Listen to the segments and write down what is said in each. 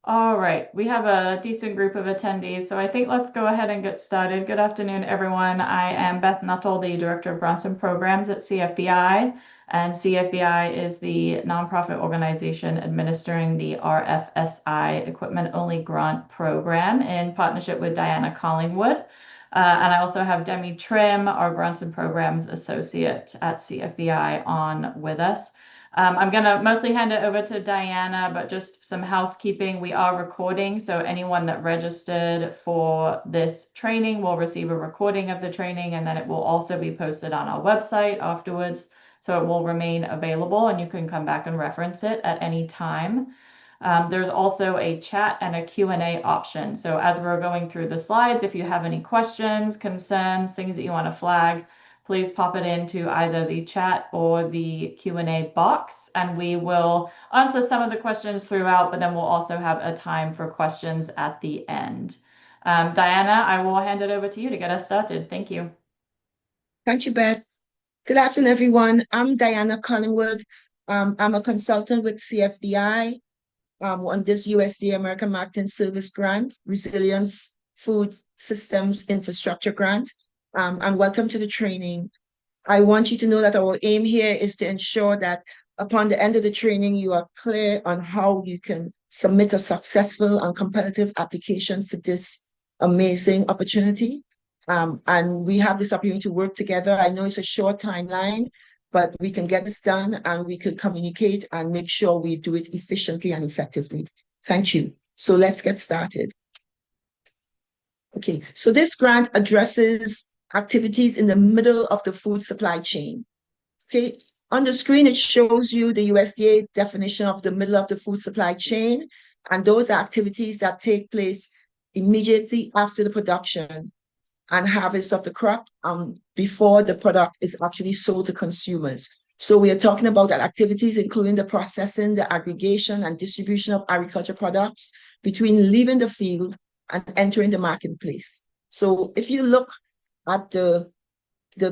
All right, we have a decent group of attendees, so I think let's go ahead and get started. Good afternoon, everyone. I am Beth Nuttall, the Director of Grants and Programs at CFBI, and CFBI is the nonprofit organization administering the RFSI Equipment Only Grant Program in partnership with Diana Collingwood. And I also have Demi Trim, our Grants and Programs Associate at CFBI, on with us. I'm going to mostly hand it over to Diana, but just some housekeeping. We are recording, so anyone that registered for this training will receive a recording of the training, and then it will also be posted on our website afterwards. So it will remain available, and you can come back and reference it at any time. There's also a chat and a Q&A option. So as we're going through the slides, if you have any questions, concerns, things that you want to flag, please pop it into either the chat or the Q&A box, and we will answer some of the questions throughout, but then we'll also have a time for questions at the end. Diana, I will hand it over to you to get us started. Thank you. Thank you, Beth. Good afternoon, everyone. I'm Diana Collingwood. I'm a consultant with CFBI on this USDA American Marketing Service Grant, Resilient Food Systems Infrastructure Grant. And welcome to the training. I want you to know that our aim here is to ensure that upon the end of the training, you are clear on how you can submit a successful and competitive application for this amazing opportunity. And we have this opportunity to work together. I know it's a short timeline, but we can get this done and we can communicate and make sure we do it efficiently and effectively. Thank you. So let's get started. Okay, so this grant addresses activities in the middle of the food supply chain. Okay, on the screen, it shows you the USDA definition of the middle of the food supply chain, and those are activities that take place immediately after the production and harvest of the crop before the product is actually sold to consumers. So we are talking about that activities including the processing, the aggregation, and distribution of agriculture products between leaving the field and entering the marketplace. So if you look at the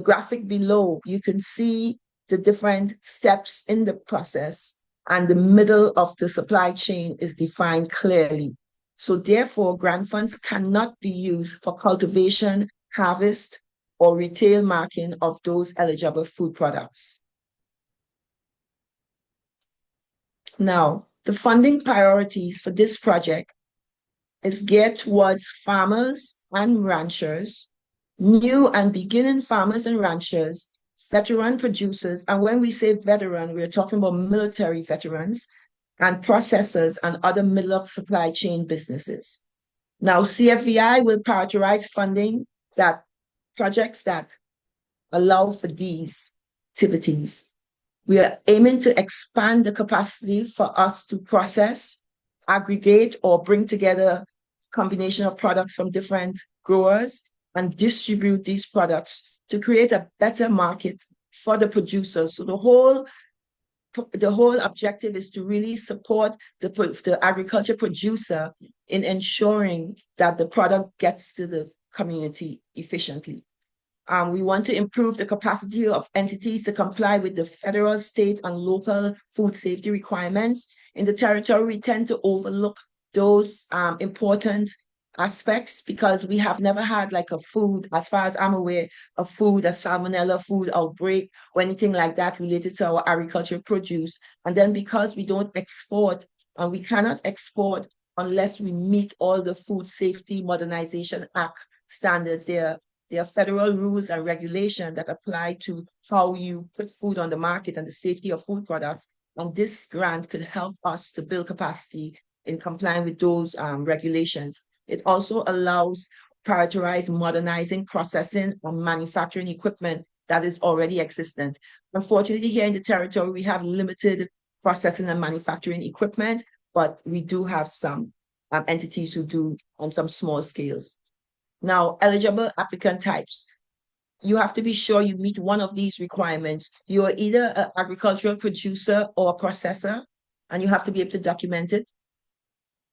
graphic below, you can see the different steps in the process, and the middle of the supply chain is defined clearly. So therefore, grant funds cannot be used for cultivation, harvest, or retail marketing of those eligible food products. Now, the funding priorities for this project is geared towards farmers and ranchers, new and beginning farmers and ranchers, veteran producers, and when we say veteran, we're talking about military veterans, and processors and other middle of supply chain businesses. Now, CFBI will prioritize funding that projects that allow for these activities. We are aiming to expand the capacity for us to process, aggregate, or bring together a combination of products from different growers and distribute these products to create a better market for the producers. So the whole objective is to really support the agriculture producer in ensuring that the product gets to the community efficiently. We want to improve the capacity of entities to comply with the federal, state, and local food safety requirements. In the territory, we tend to overlook those important aspects because we have never had like a food, as far as I'm aware, a salmonella food outbreak or anything like that related to our agricultural produce. And then because we don't export, and we cannot export unless we meet all the Food Safety Modernization Act standards. There are federal rules and regulations that apply to how you put food on the market and the safety of food products. And this grant could help us to build capacity in complying with those regulations. It also allows prioritize modernizing, processing, and manufacturing equipment that is already existent. Unfortunately, here in the territory, we have limited processing and manufacturing equipment, but we do have some entities who do on some small scales. Now, eligible applicant types. You have to be sure you meet one of these requirements. You are either an agricultural producer or a processor, and you have to be able to document it.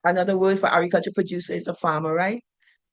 Another word for agriculture producer is a farmer, right?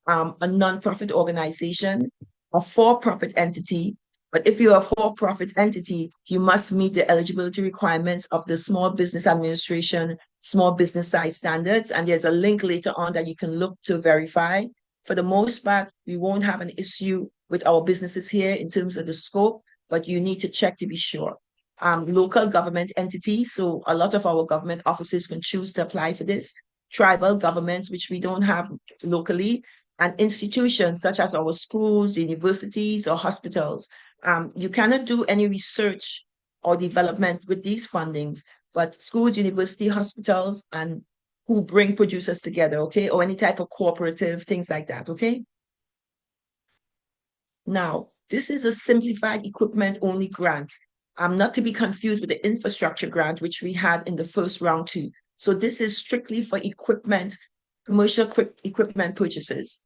A nonprofit organization, a for-profit entity. But if you're a for-profit entity, you must meet the eligibility requirements of the Small Business Administration small business size standards. And there's a link later on that you can look to verify. For the most part, we won't have an issue with our businesses here in terms of the scope, but you need to check to be sure. Local government entities, so a lot of our government offices can choose to apply for this. Tribal governments, which we don't have locally, and institutions such as our schools, universities, or hospitals. You cannot do any research or development with these fundings, but schools, university, hospitals, and who bring producers together, okay, or any type of cooperative, things like that, okay? Now, this is a simplified equipment only grant. Not to be confused with the infrastructure grant, which we had in the first round too. So this is strictly for equipment, commercial equipment purchases.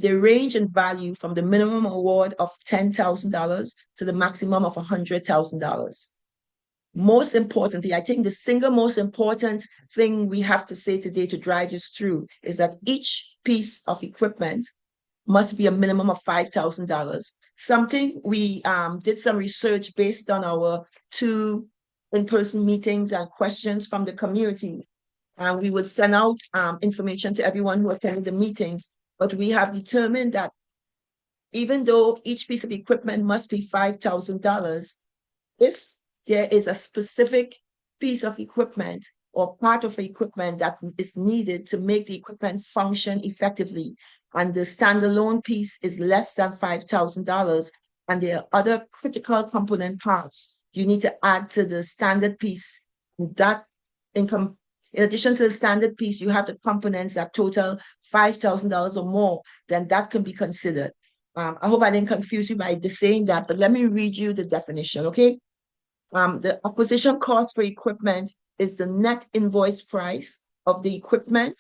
They range in value from the minimum award of $10,000 to the maximum of $100,000. Most importantly, I think the single most important thing we have to say today to drive this through is that each piece of equipment must be a minimum of $5,000. Something we did some research based on our 2 in-person meetings and questions from the community. And we would send out information to everyone who attended the meetings. But we have determined that even though each piece of equipment must be $5,000, if there is a specific piece of equipment or part of equipment that is needed to make the equipment function effectively, and the standalone piece is less than $5,000, and there are other critical component parts you need to add to the standard piece. That income, in addition to the standard piece, you have the components that total $5,000 or more, then that can be considered. I hope I didn't confuse you by saying that, but let me read you the definition, okay? The acquisition cost for equipment is the net invoice price of the equipment,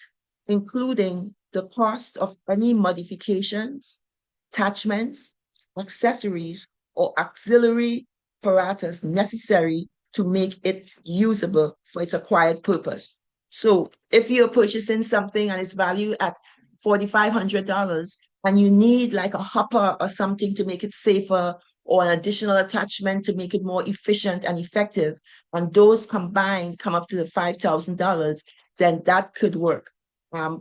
including the cost of any modifications, attachments, accessories, or auxiliary apparatus necessary to make it usable for its acquired purpose. So if you're purchasing something and it's valued at $4,500 and you need like a hopper or something to make it safer or an additional attachment to make it more efficient and effective, and those combined come up to the $5,000, then that could work.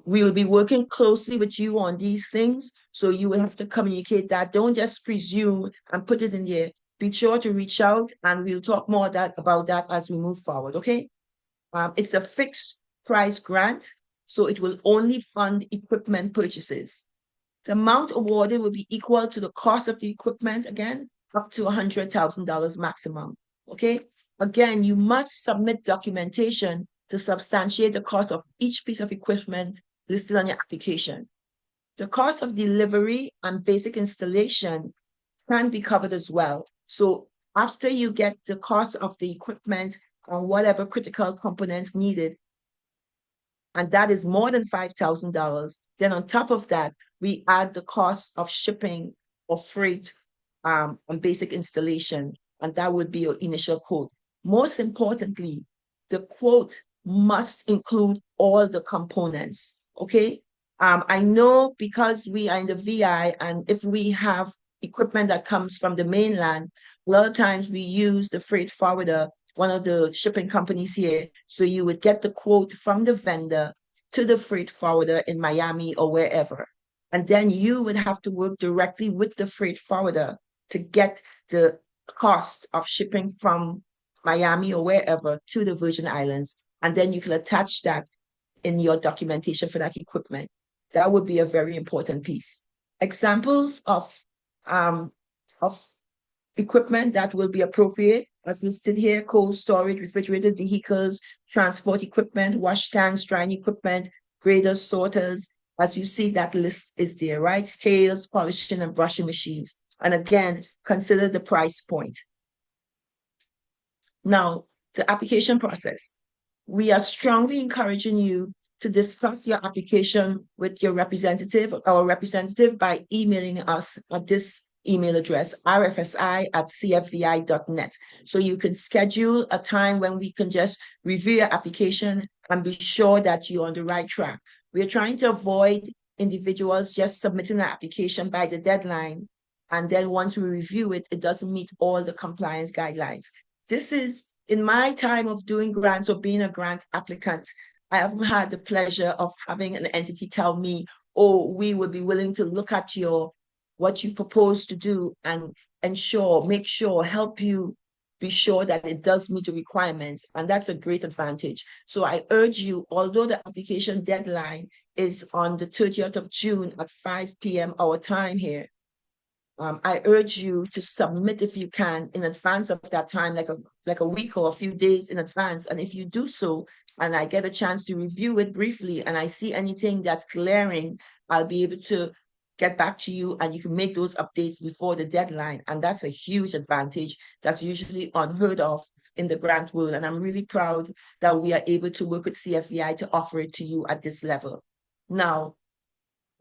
We will be working closely with you on these things, so you will have to communicate that. Don't just presume and put it in there. Be sure to reach out, and we'll talk more about that as we move forward, okay? It's a fixed price grant, so it will only fund equipment purchases. The amount awarded will be equal to the cost of the equipment, again, up to $100,000 maximum, okay? Again, you must submit documentation to substantiate the cost of each piece of equipment listed on your application. The cost of delivery and basic installation can be covered as well. So after you get the cost of the equipment and whatever critical components needed, and that is more than $5,000, then on top of that, we add the cost of shipping or freight and basic installation, and that would be your initial quote. Most importantly, the quote must include all the components, okay? I know because we are in the VI, and if we have equipment that comes from the mainland, a lot of times we use the freight forwarder, one of the shipping companies here. So you would get the quote from the vendor to the freight forwarder in Miami or wherever. And then you would have to work directly with the freight forwarder to get the cost of shipping from Miami or wherever to the Virgin Islands. And then you can attach that in your documentation for that equipment. That would be a very important piece. Examples of equipment that will be appropriate, as listed here: cold storage, refrigerated vehicles, transport equipment, wash tanks, drying equipment, graders, sorters. As you see, that list is there, right? Scales, polishing and brushing machines. And again, consider the price point. Now, the application process. We are strongly encouraging you to discuss your application with your representative, our representative, by emailing us at this email address, rfsi@cfvi.net. So you can schedule a time when we can just review your application and be sure that you're on the right track. We are trying to avoid individuals just submitting an application by the deadline, and then once we review it, it doesn't meet all the compliance guidelines. This is in my time of doing grants or being a grant applicant, I haven't had the pleasure of having an entity tell me, oh, we would be willing to look at your what you propose to do and make sure, help you be sure that it does meet the requirements. And that's a great advantage. So I urge you, although the application deadline is on the 30th of June at 5 p.m. our time here, I urge you to submit if you can in advance of that time, like a week or a few days in advance. And if you do so, and I get a chance to review it briefly, and I see anything that's glaring, I'll be able to get back to you, and you can make those updates before the deadline. And that's a huge advantage that's usually unheard of in the grant world. And I'm really proud that we are able to work with CFVI to offer it to you at this level. Now,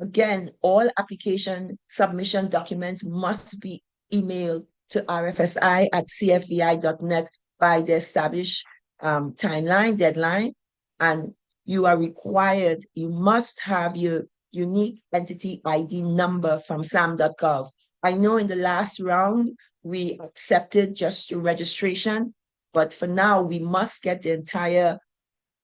again, all application submission documents must be emailed to RFSI at cfvi.net by the established deadline. And you are required, you must have your unique entity ID number from sam.gov. I know in the last round, we accepted just your registration, but for now, we must get the entire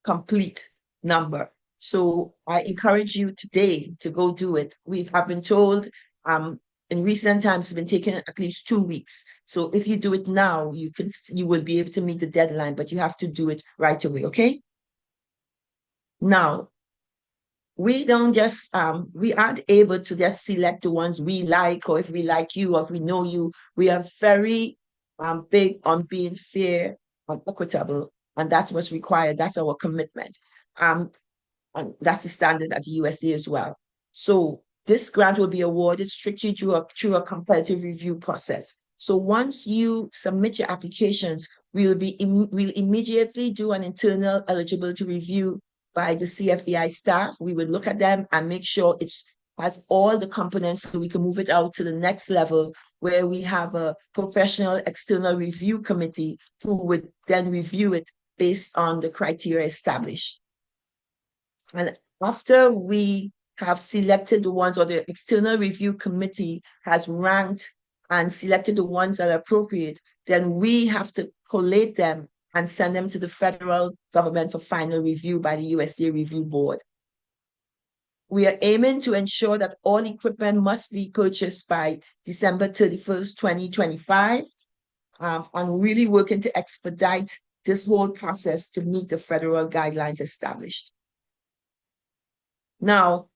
complete number. So I encourage you today to go do it. I've been told in recent times it's been taking at least 2 weeks. So if you do it now, you will be able to meet the deadline, but you have to do it right away, okay? Now, we don't just we aren't able to just select the ones we like, or if we like you or if we know you. We are very big on being fair and equitable, and that's what's required. That's our commitment. Um, and that's the standard at the USA as well. So this grant will be awarded strictly through a competitive review process. So once you submit your applications, we'll immediately do an internal eligibility review by the CFVI staff. We would look at them and make sure it's has all the components so we can move it out to the next level where we have a professional external review committee who would then review it based on the criteria established. And after we have selected the ones, or the external review committee has ranked and selected the ones that are appropriate, then we have to collate them and send them to the federal government for final review by the USA Review Board. We are aiming to ensure that all equipment must be purchased by December 31st, 2025, and really working to expedite this whole process to meet the federal guidelines established. Now,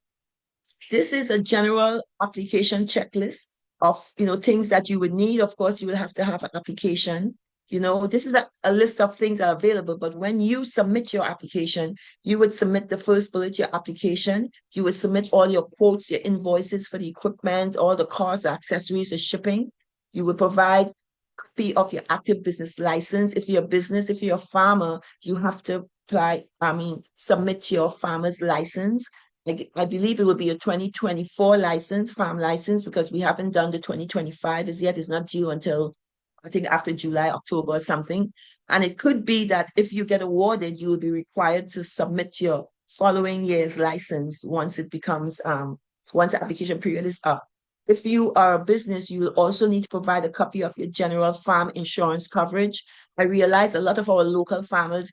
this is a general application checklist of things that you would need. Of course, you will have to have an application. This is a list of things that are available, but when you submit your application, you would submit the first bullet, your application. You would submit all your quotes, your invoices for the equipment, all the costs, accessories, the shipping. You would provide copy of your active business license. If you're a business, if you're a farmer, you have to submit your farmer's license. I believe it will be a 2024 license, farm license, because we haven't done the 2025 as yet. It's not due until, I think, after July, October or something. And it could be that if you get awarded, you will be required to submit your following year's license once it becomes, once the application period is up. If you are a business, you will also need to provide a copy of your general farm insurance coverage. I realize a lot of our local farmers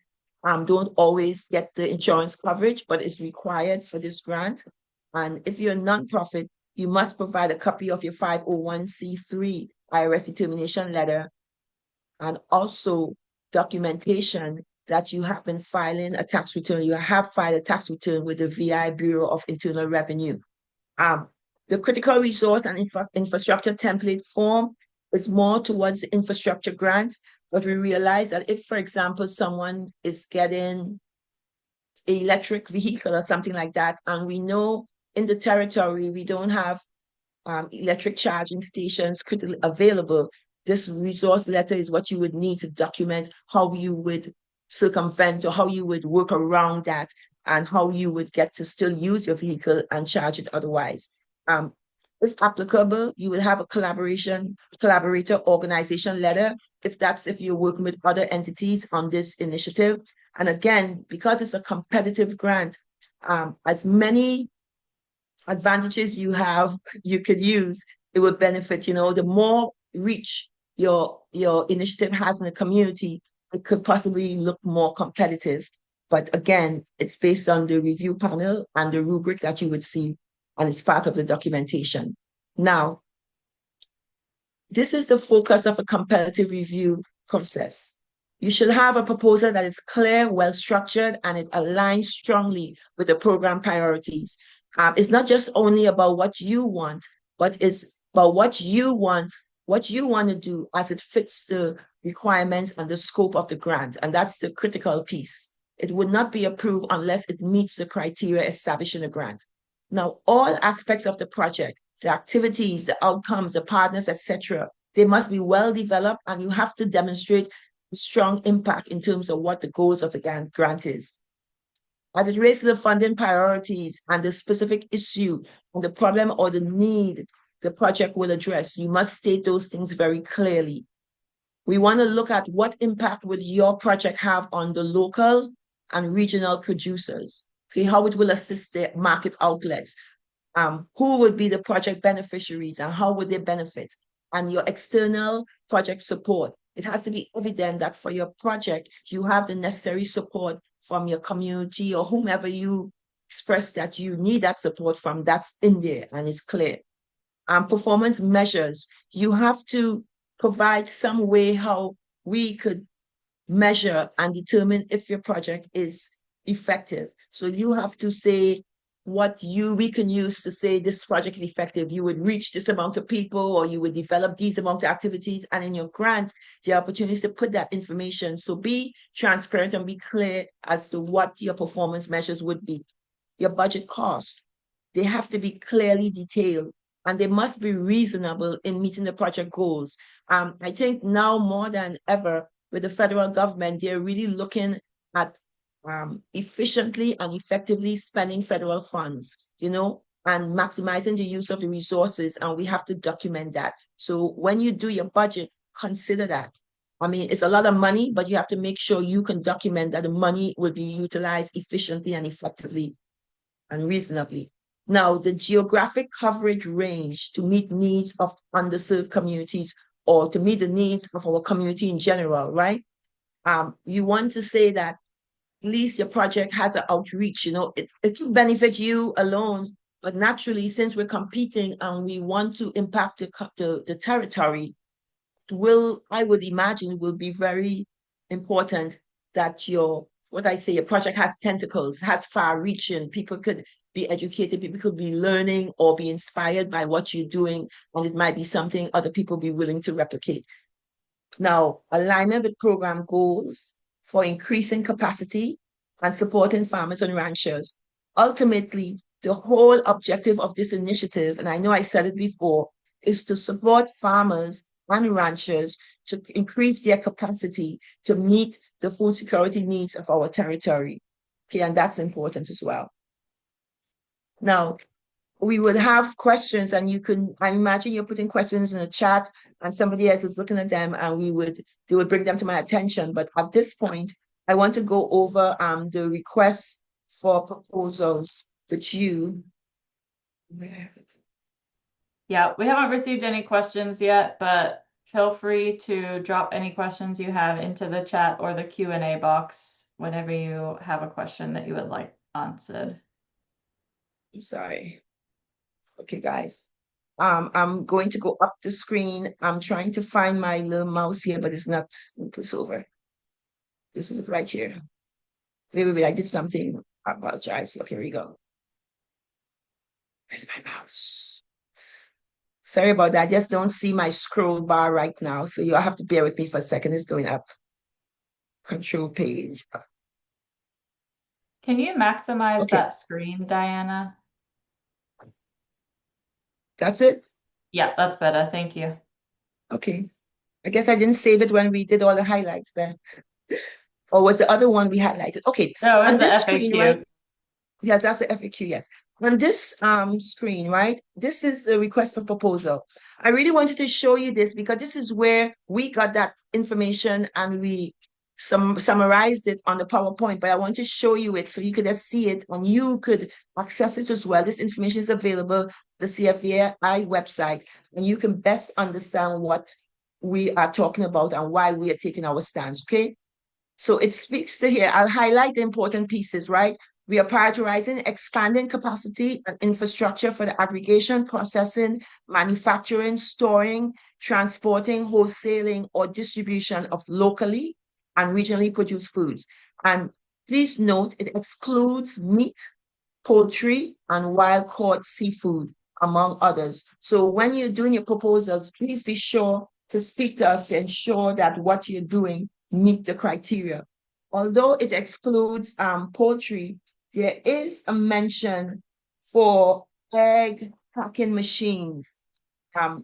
don't always get the insurance coverage, but it's required for this grant. And if you're a nonprofit, you must provide a copy of your 501c3 IRS determination letter, and also documentation that you have been filing a tax return. You have filed a tax return with the VI Bureau of Internal Revenue. The critical resource and infrastructure template form is more towards the infrastructure grant, but we realize that if, for example, someone is getting an electric vehicle or something like that, and we know in the territory we don't have electric charging stations available, this resource letter is what you would need to document how you would circumvent or how you would work around that, and how you would get to still use your vehicle and charge it otherwise. If applicable, you will have a collaborator organization letter if you're working with other entities on this initiative. And again, because it's a competitive grant, as many advantages you could use, it would benefit, the more reach your initiative has in the community, it could possibly look more competitive. But again, it's based on the review panel and the rubric that you would see, and it's part of the documentation. Now, this is the focus of a competitive review process. You should have a proposal that is clear, well-structured, and it aligns strongly with the program priorities. It's not just only about what you want, but it's about what you want to do as it fits the requirements and the scope of the grant. And that's the critical piece. It would not be approved unless it meets the criteria established in the grant. Now, all aspects of the project, the activities, the outcomes, the partners, etc., they must be well developed, and you have to demonstrate strong impact in terms of what the goals of the grant is. As it relates to the funding priorities and the specific issue and the problem or the need the project will address, you must state those things very clearly. We want to look at what impact will your project have on the local and regional producers, okay, how it will assist the market outlets, who would be the project beneficiaries and how would they benefit, and your external project support. It has to be evident that for your project, you have the necessary support from your community or whomever you express that you need that support from, that's in there and it's clear. Performance measures, you have to provide some way how we could measure and determine if your project is effective. So you have to say what we can use to say this project is effective. You would reach this amount of people, or you would develop these amount of activities, and in your grant, the opportunities to put that information. So be transparent and be clear as to what your performance measures would be. Your budget costs, they have to be clearly detailed, and they must be reasonable in meeting the project goals. I think now more than ever with the federal government, they're really looking at efficiently and effectively spending federal funds, and maximizing the use of the resources, and we have to document that. So when you do your budget, consider that. I mean, it's a lot of money, but you have to make sure you can document that the money will be utilized efficiently and effectively and reasonably. Now, the geographic coverage range to meet needs of underserved communities or to meet the needs of our community in general, right? You want to say that at least your project has an outreach, it will benefit you alone, but naturally, since we're competing and we want to impact the territory, I would imagine will be very important that your project has tentacles, has far reaching, people could be educated, people could be learning or be inspired by what you're doing, and it might be something other people be willing to replicate. Now, alignment with program goals for increasing capacity and supporting farmers and ranchers. Ultimately, the whole objective of this initiative, and I know I said it before, is to support farmers and ranchers to increase their capacity to meet the food security needs of our territory. Okay, and that's important as well. Now, we would have questions, and I imagine you're putting questions in the chat and somebody else is looking at them, and they would bring them to my attention. But at this point, I want to go over the requests for proposals that Yeah, we haven't received any questions yet, but feel free to drop any questions you have into the chat or the Q&A box whenever you have a question that you would like answered. I'm sorry. Okay, guys. I'm going to go up the screen. I'm trying to find my little mouse here, but it's not. Push over. This is it right here. Wait, I did something. I apologize. Okay, here we go. Where's my mouse? Sorry about that. I just don't see my scroll bar right now, so you'll have to bear with me for a second. It's going up. Control page. Can you maximize Okay. that screen, Diana? That's it? Yeah, that's better. Thank you. Okay. I guess I didn't save it when we did all the highlights then. Or was the other one we highlighted? Okay. No, it was On the this FAQ. screen, right? Yes, that's the FAQ, yes. On this screen, right? This is the request for proposal. I really wanted to show you this because this is where we got that information and we summarized it on the PowerPoint, but I want to show you it so you could just see it and you could access it as well. This information is available the CFVI website, and you can best understand what we are talking about and why we are taking our stance, okay? So it speaks to here. I'll highlight the important pieces, right? We are prioritizing expanding capacity and infrastructure for the aggregation, processing, manufacturing, storing, transporting, wholesaling, or distribution of locally and regionally produced foods. And please note it excludes meat, poultry, and wild caught seafood, among others. So when you're doing your proposals, please be sure to speak to us to ensure that what you're doing meet the criteria. Although it excludes poultry, there is a mention for egg packing machines.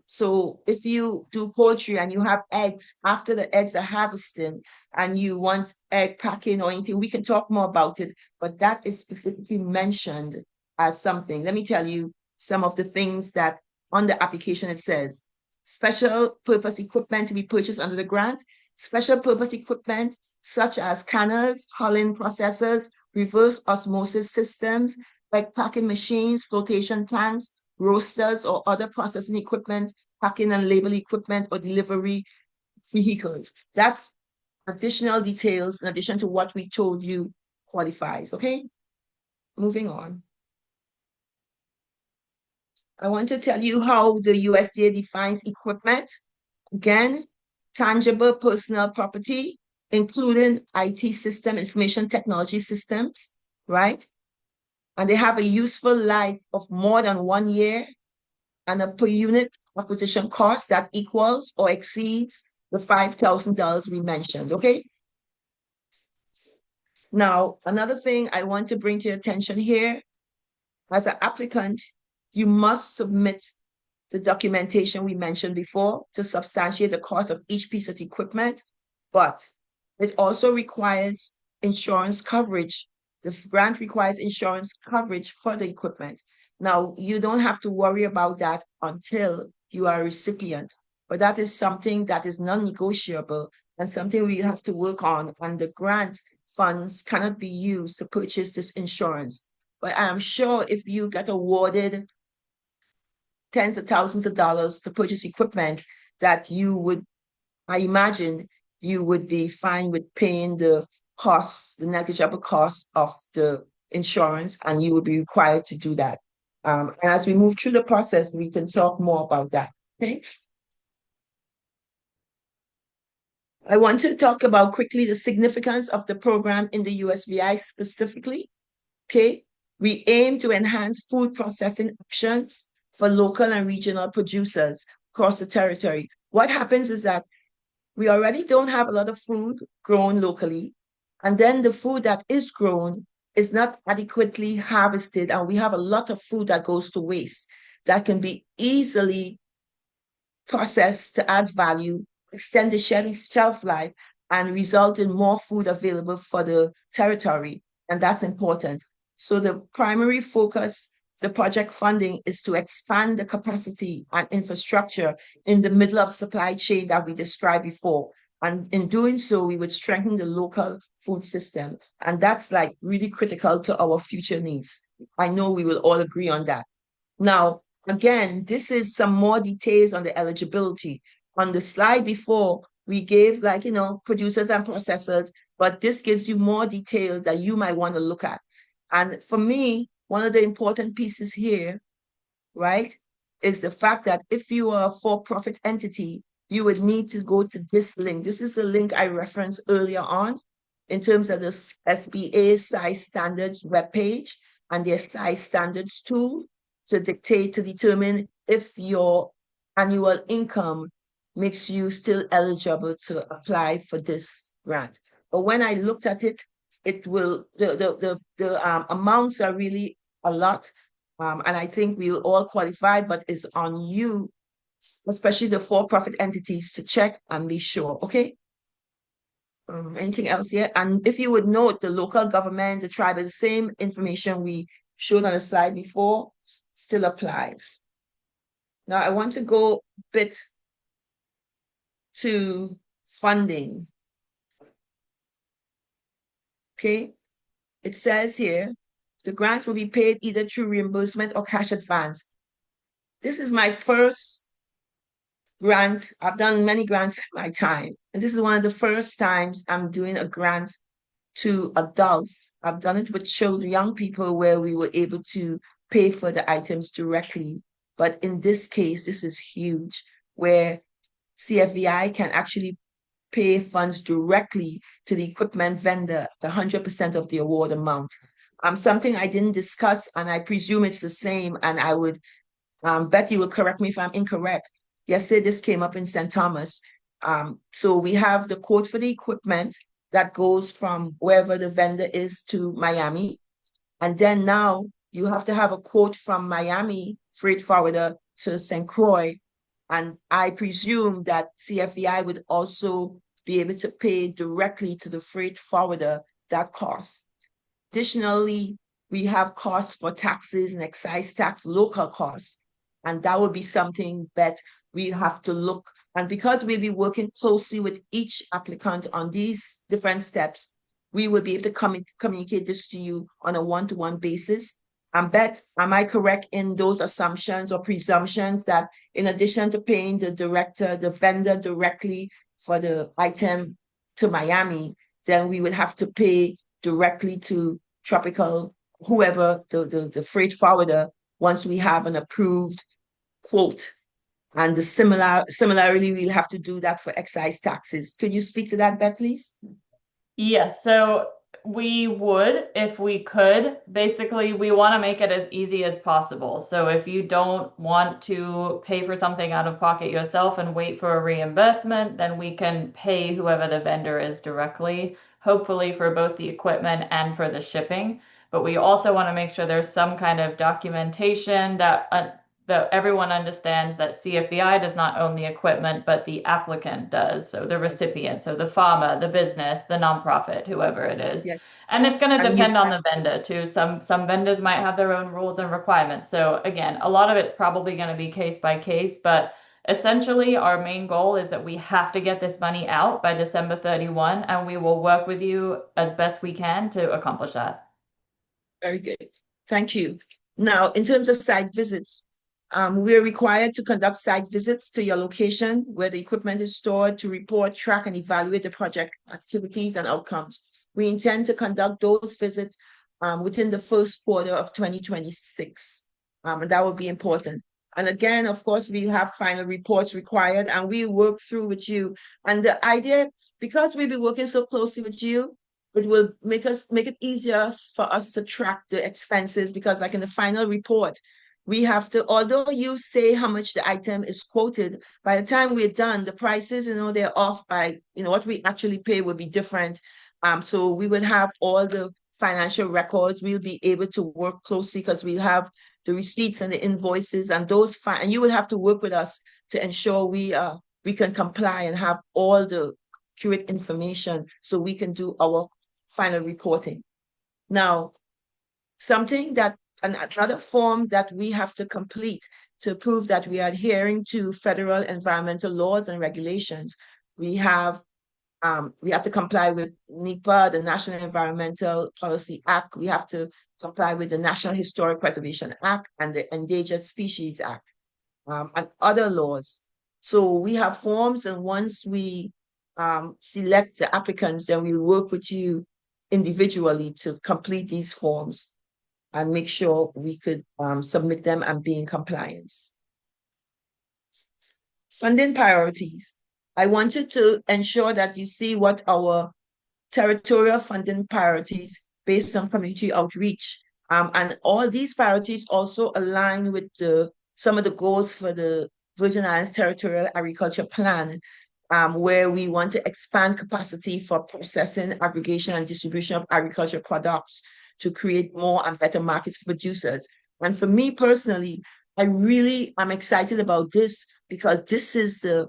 So if you do poultry and you have eggs, after the eggs are harvested and you want egg packing or anything, we can talk more about it, but that is specifically mentioned as something. Let me tell you some of the things that on the application it says. Special purpose equipment to be purchased under the grant, special purpose equipment such as canners, hulling processors, reverse osmosis systems, egg packing machines, flotation tanks, roasters, or other processing equipment, packing and label equipment, or delivery vehicles. That's additional details in addition to what we told you qualifies. Okay, moving on. I want to tell you how the USDA defines equipment. Again, tangible personal property, including IT system, information technology systems, right? And they have a useful life of more than 1 year and a per unit acquisition cost that equals or exceeds the $5,000 we mentioned, okay? Now, another thing I want to bring to your attention here, as an applicant, you must submit the documentation we mentioned before to substantiate the cost of each piece of equipment, but it also requires insurance coverage. The grant requires insurance coverage for the equipment. Now, you don't have to worry about that until you are a recipient, but that is something that is non-negotiable and something we have to work on, and the grant funds cannot be used to purchase this insurance. But I'm sure if you get awarded tens of thousands of dollars to purchase equipment that you would, I imagine, you would be fine with paying the costs, the negligible cost of the insurance, and you would be required to do that. And as we move through the process, we can talk more about that. Okay. I want to talk about quickly the significance of the program in the USVI specifically. Okay. We aim to enhance food processing options for local and regional producers across the territory. What happens is that we already don't have a lot of food grown locally, and then the food that is grown is not adequately harvested, and we have a lot of food that goes to waste that can be easily processed to add value, extend the shelf life, and result in more food available for the territory. And that's important. So the primary focus, the project funding is to expand the capacity and infrastructure in the middle of the supply chain that we described before. And in doing so, we would strengthen the local food system. And that's like really critical to our future needs. I know we will all agree on that. Now, again, this is some more details on the eligibility. On the slide before, we gave like, producers and processors, but this gives you more details that you might want to look at. And for me, one of the important pieces here, right, is the fact that if you are a for-profit entity, you would need to go to this link. This is the link I referenced earlier on in terms of the SBA size standards webpage and their size standards tool to determine if your annual income makes you still eligible to apply for this grant. But when I looked at it, it will the amounts are really a lot. And I think we will all qualify, but it's on you, especially the for-profit entities, to check and be sure. Okay. Anything else yet? And if you would note, the local government, the tribe, the same information we showed on the slide before still applies. Now, I want to go a bit to funding. Okay. It says here, the grants will be paid either through reimbursement or cash advance. This is my first grant. I've done many grants in my time, and this is one of the first times I'm doing a grant to adults. I've done it with children, young people, where we were able to pay for the items directly. But in this case, this is huge, where CFVI can actually pay funds directly to the equipment vendor, the 100% of the award amount. Something I didn't discuss, and I presume it's the same, and I would Betty will correct me if I'm incorrect. Yesterday, this came up in St. Thomas. So we have the quote for the equipment that goes from wherever the vendor is to Miami. And then now you have to have a quote from Miami freight forwarder to St. Croix. And I presume that CFEI would also be able to pay directly to the freight forwarder that cost. Additionally, we have costs for taxes and excise tax, local costs. And that would be something that we have to look. And because we'll be working closely with each applicant on these different steps, we will be able to communicate this to you on a one-to-one basis. And Bet, am I correct in those assumptions or presumptions that in addition to paying the vendor directly for the item to Miami, then we will have to pay directly to Tropical, whoever the freight forwarder, once we have an approved quote. And similarly, we'll have to do that for excise taxes. Could you speak to that, Beth, please? Yes, so we would, if we could. Basically, we want to make it as easy as possible. So if you don't want to pay for something out of pocket yourself and wait for a reimbursement, then we can pay whoever the vendor is directly, hopefully for both the equipment and for the shipping. But we also want to make sure there's some kind of documentation that everyone understands that CFEI does not own the equipment, but the applicant does. So the Yes, recipient, so the farmer, the business, the nonprofit, whoever it is. yes. And it's going to And you, depend on the vendor too. Some vendors might have their own rules and requirements. So again, a lot of it's probably going to be case by case, but essentially our main goal is that we have to get this money out by December 31, and we will work with you as best we can to accomplish that. very good. Thank you. Now, in terms of site visits, we're required to conduct site visits to your location where the equipment is stored to report, track, and evaluate the project activities and outcomes. We intend to conduct those visits within the first quarter of 2026. And that will be important. And again, of course, we have final reports required and we work through with you. And the idea, because we'll be working so closely with you, it will make it easier for us to track the expenses because like in the final report, we have to, although you say how much the item is quoted, by the time we're done, the prices, they're off by, what we actually pay will be different. So we will have all the financial records. We'll be able to work closely because we'll have the receipts and the invoices and and you will have to work with us to ensure we can comply and have all the accurate information so we can do our final reporting. Now, another form that we have to complete to prove that we are adhering to federal environmental laws and regulations. We have to comply with NEPA, the National Environmental Policy Act. We have to comply with the National Historic Preservation Act and the Endangered Species Act, and other laws. So we have forms, and once we select the applicants, then we work with you individually to complete these forms and make sure we could submit them and be in compliance. Funding priorities. I wanted to ensure that you see what our territorial funding priorities based on community outreach. And all these priorities also align with some of the goals for the Virgin Islands Territorial Agriculture Plan, where we want to expand capacity for processing, aggregation, and distribution of agricultural products to create more and better markets for producers. And for me personally, I really am excited about this because this is the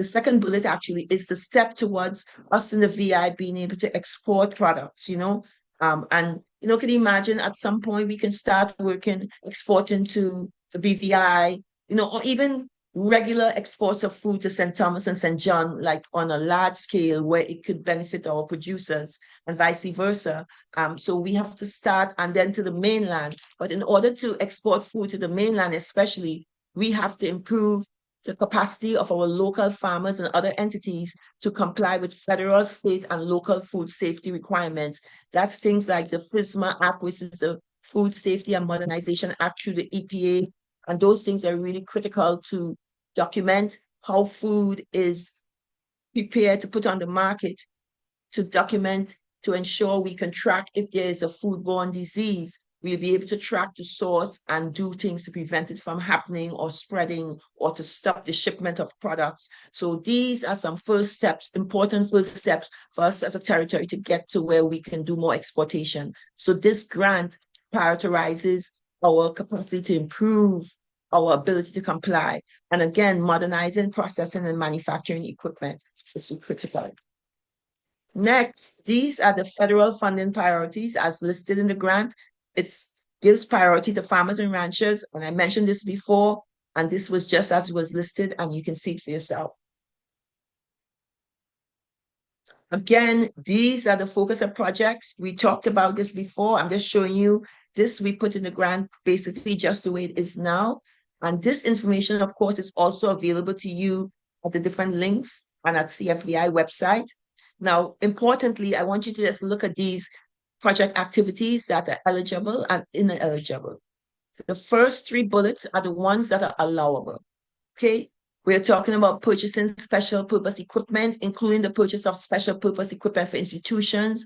second bullet actually is the step towards us in the VI being able to export products, and can you imagine at some point we can start working, exporting to the BVI, or even regular exports of food to St. Thomas and St. John, like on a large scale where it could benefit our producers and vice versa. So we have to start and then to the mainland. But in order to export food to the mainland, especially, we have to improve the capacity of our local farmers and other entities to comply with federal, state, and local food safety requirements. That's things like the FSMA Act, which is the Food Safety and Modernization Act through the EPA. And those things are really critical to document how food is prepared to put on the market, to document, to ensure we can track if there is a foodborne disease. We'll be able to track the source and do things to prevent it from happening or spreading or to stop the shipment of products. So these are some first steps, important first steps for us as a territory to get to where we can do more exportation. So this grant prioritizes our capacity to improve our ability to comply. And again, modernizing processing and manufacturing equipment is critical. Next, these are the federal funding priorities as listed in the grant. It gives priority to farmers and ranchers, and I mentioned this before, and this was just as it was listed, and you can see it for yourself. Again, these are the focus of projects. We talked about this before. I'm just showing you this we put in the grant basically just the way it is now. And this information, of course, is also available to you at the different links and at CFVI website. Now, importantly, I want you to just look at these project activities that are eligible and ineligible. The first three bullets are the ones that are allowable. Okay, we're talking about purchasing special purpose equipment, including the purchase of special purpose equipment for institutions,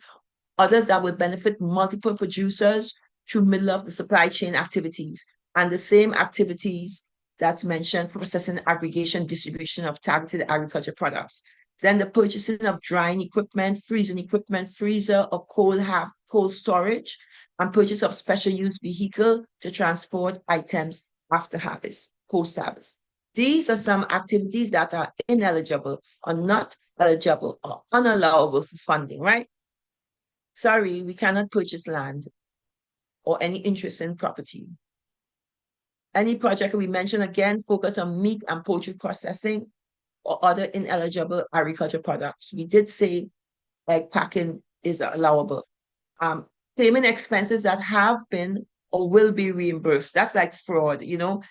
others that will benefit multiple producers through middle of the supply chain activities, and the same activities that's mentioned, processing, aggregation, distribution of targeted agriculture products. Then the purchasing of drying equipment, freezer or cold storage, and purchase of special use vehicle to transport items after harvest, post-harvest. These are some activities that are ineligible or not eligible or unallowable for funding, right? Sorry, we cannot purchase land or any interest in property. Any project we mention again, focus on meat and poultry processing or other ineligible agriculture products. We did say egg packing is allowable. Payment expenses that have been or will be reimbursed. That's like fraud, you know.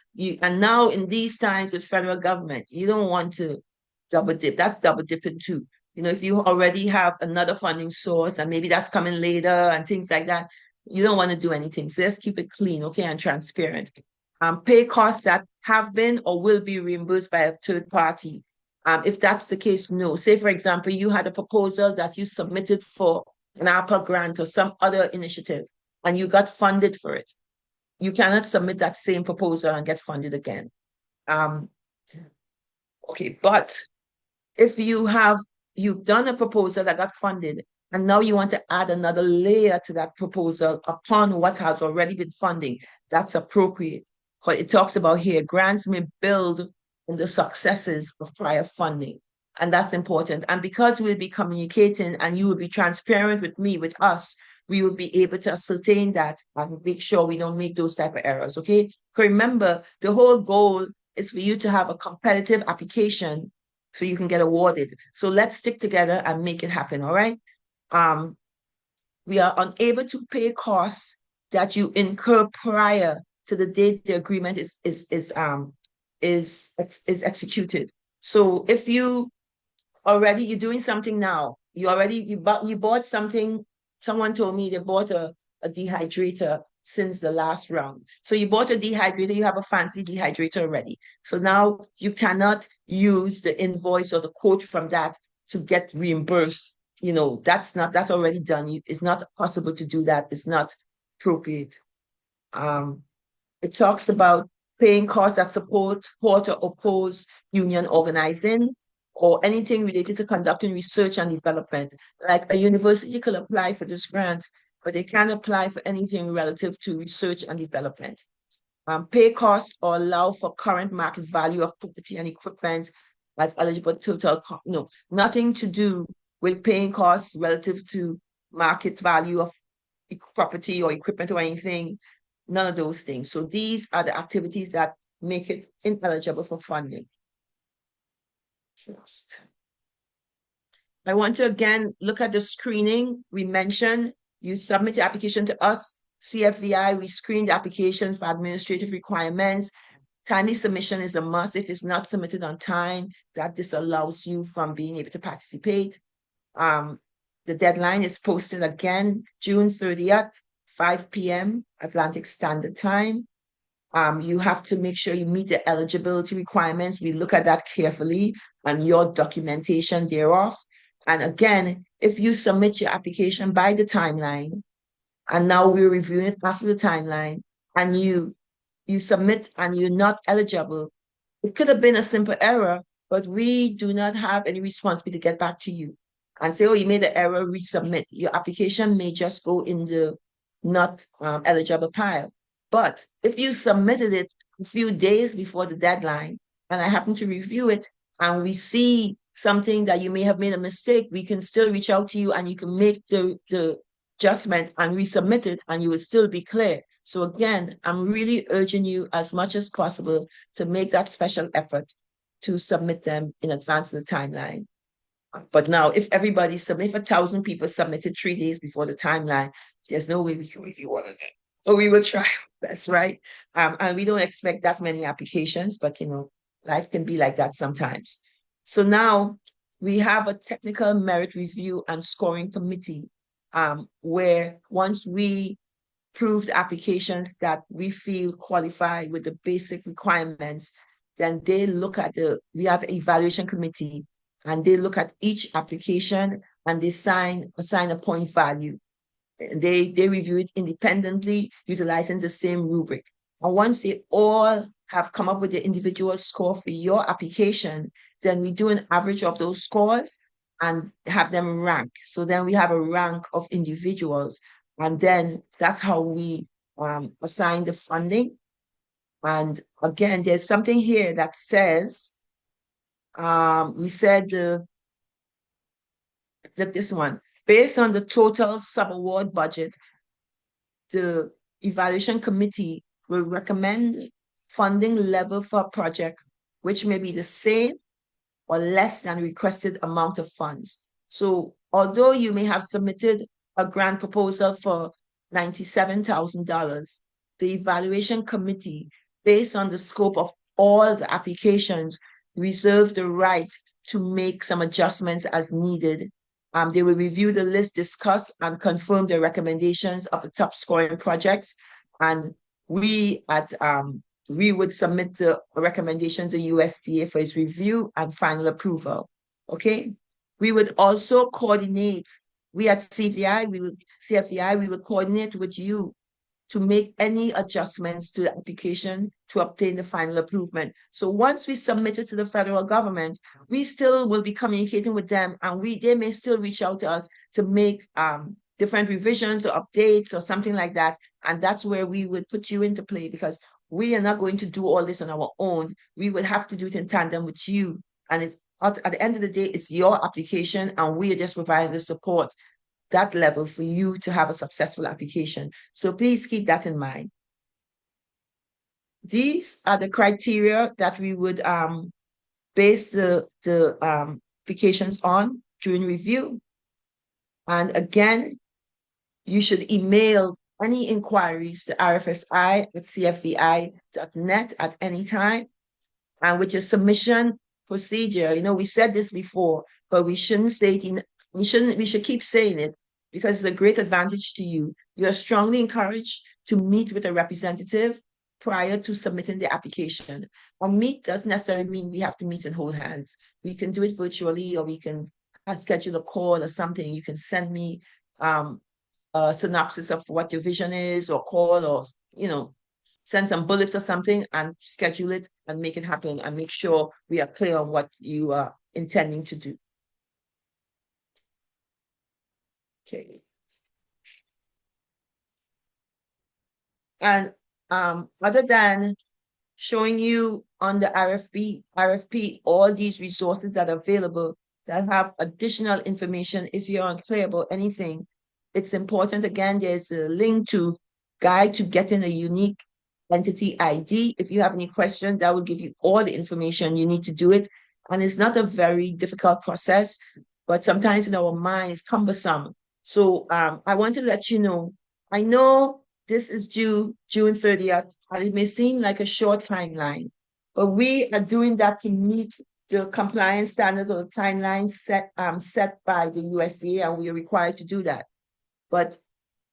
And now in these times with federal government, you don't want to double dip. That's double dipping too. You know, if you already have another funding source and maybe that's coming later and things like that, you don't want to do anything. So let's keep it clean, okay, and transparent. Pay costs that have been or will be reimbursed by a third party. If that's the case, no. Say, for example, you had a proposal that you submitted for an ARPA grant or some other initiative, and you got funded for it. You cannot submit that same proposal and get funded again. Okay, but if you've done a proposal that got funded, and now you want to add another layer to that proposal upon what has already been funding, that's appropriate. Because it talks about here, grants may build on the successes of prior funding. And that's important. And because we'll be communicating and you will be transparent with me, with us, we will be able to ascertain that and make sure we don't make those type of errors, okay? Because remember, the whole goal is for you to have a competitive application so you can get awarded. So let's stick together and make it happen, all right? We are unable to pay costs that you incur prior to the date the agreement is executed. So if you're doing something now, you bought something. Someone told me they bought a dehydrator since the last round. So you bought a dehydrator, you have a fancy dehydrator already. So now you cannot use the invoice or the quote from that to get reimbursed. You know, that's already done. It's not possible to do that. It's not appropriate. It talks about paying costs that support or oppose union organizing or anything related to conducting research and development. Like a university could apply for this grant, but they can't apply for anything relative to research and development. Pay costs or allow for current market value of property and equipment as eligible total. No, nothing to do with paying costs relative to market value of property or equipment or anything. None of those things. So these are the activities that make it ineligible for funding. Next. I want to again look at the screening. We mentioned you submit the application to us, CFVI, we screen the application for administrative requirements, Timely submission is a must. If it's not submitted on time, that disallows you from being able to participate. The deadline is posted again June 30th, 5 p.m. Atlantic Standard Time. You have to make sure you meet the eligibility requirements. We look at that carefully and your documentation thereof. And again, if you submit your application by the timeline, and now we're reviewing it after the timeline, and you submit and you're not eligible, it could have been a simple error, but we do not have any responsibility to get back to you and say, oh, you made an error, resubmit. Your application may just go in the not eligible pile. But if you submitted it a few days before the deadline, and I happen to review it, and we see something that you may have made a mistake, we can still reach out to you and you can make the adjustment and resubmit it, and you will still be clear. So again, I'm really urging you as much as possible to make that special effort to submit them in advance of the timeline. But now, if everybody submit, if 1,000 people submitted 3 days before the timeline, there's no way we can review all of them. But we will try our best, right? And we don't expect that many applications, but life can be like that sometimes. So now we have a technical merit review and scoring committee, where once we approved applications that we feel qualify with the basic requirements, then they look at we have an evaluation committee, and they look at each application and they assign a point value. They review it independently, utilizing the same rubric. And once they all have come up with the individual score for your application, then we do an average of those scores and have them rank. So then we have a rank of individuals. And then that's how we assign the funding. And again, there's something here that says, we said, look, this one, based on the total sub-award budget, the evaluation committee will recommend funding level for a project, which may be the same or less than requested amount of funds. So although you may have submitted a grant proposal for $97,000, the evaluation committee, based on the scope of all the applications, reserve the right to make some adjustments as needed. They will review the list, discuss and confirm the recommendations of the top scoring projects. And we would submit the recommendations to USDA for its review and final approval. Okay. We would also coordinate. We at CFEI, we would coordinate with you to make any adjustments to the application to obtain the final approval. So once we submit it to the federal government, we still will be communicating with them, and they may still reach out to us to make different revisions or updates or something like that. And that's where we would put you into play, because we are not going to do all this on our own. We would have to do it in tandem with you. And it's at the end of the day, it's your application, and we are just providing the support that level for you to have a successful application. So please keep that in mind. These are the criteria that we would base the applications on during review. And again, you should email any inquiries to rfsi@cfei.net at any time. And with your submission procedure, we said this before, but we shouldn't say it we should keep saying it, because it's a great advantage to you. You are strongly encouraged to meet with a representative prior to submitting the application. And meet doesn't necessarily mean we have to meet and hold hands. We can do it virtually, or we can schedule a call or something. You can send me a synopsis of what your vision is, or call, or send some bullets or something and schedule it and make it happen, and make sure we are clear on what you are intending to do. Okay. And other than showing you on the RFP, all these resources that are available that have additional information, if you're unclear about anything, it's important. Again, there's a link to guide to getting a unique entity ID. If you have any questions, that will give you all the information you need to do it. And it's not a very difficult process, but sometimes in our minds, cumbersome. So I want to let you know, I know this is due June 30th, and it may seem like a short timeline, But we are doing that to meet the compliance standards or the timelines set by the USDA, and we are required to do that. But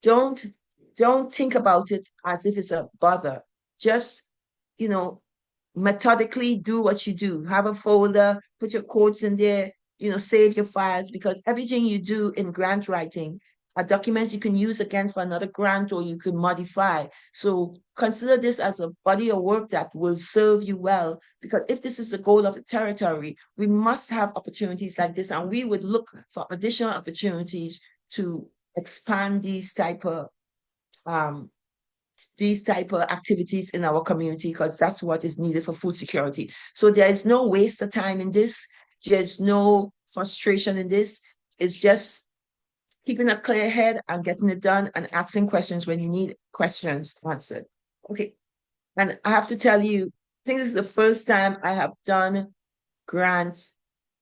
don't don't think about it as if it's a bother. Just, you know, methodically do what you do. Have a folder, put your quotes in there, save your files, because everything you do in grant writing are documents you can use again for another grant or you can modify. So consider this as a body of work that will serve you well, because if this is the goal of the territory, we must have opportunities like this, and we would look for additional opportunities to expand um, these type of activities in our community, because that's what is needed for food security. So there is no waste of time in this. There's no frustration in this. It's just keeping a clear head and getting it done and asking questions when you need questions answered. Okay. And I have to tell you, I think this is the first time I have done grant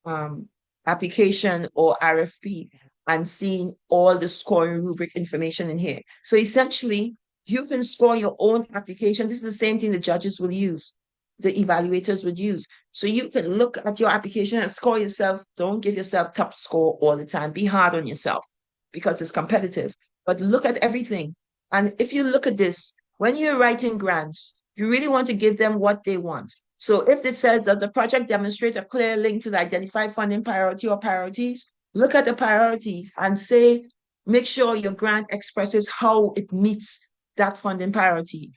um, application or RFP and seeing all the scoring rubric information in here. So essentially, you can score your own application. This is the same thing the judges will use, the evaluators would use. So you can look at your application and score yourself. Don't give yourself top score all the time. Be hard on yourself because it's competitive. But look at everything. And if you look at this, when you're writing grants, you really want to give them what they want. So if it says, does the project demonstrate a clear link to the identified funding priority or priorities? Look at the priorities and say, make sure your grant expresses how it meets that funding priority.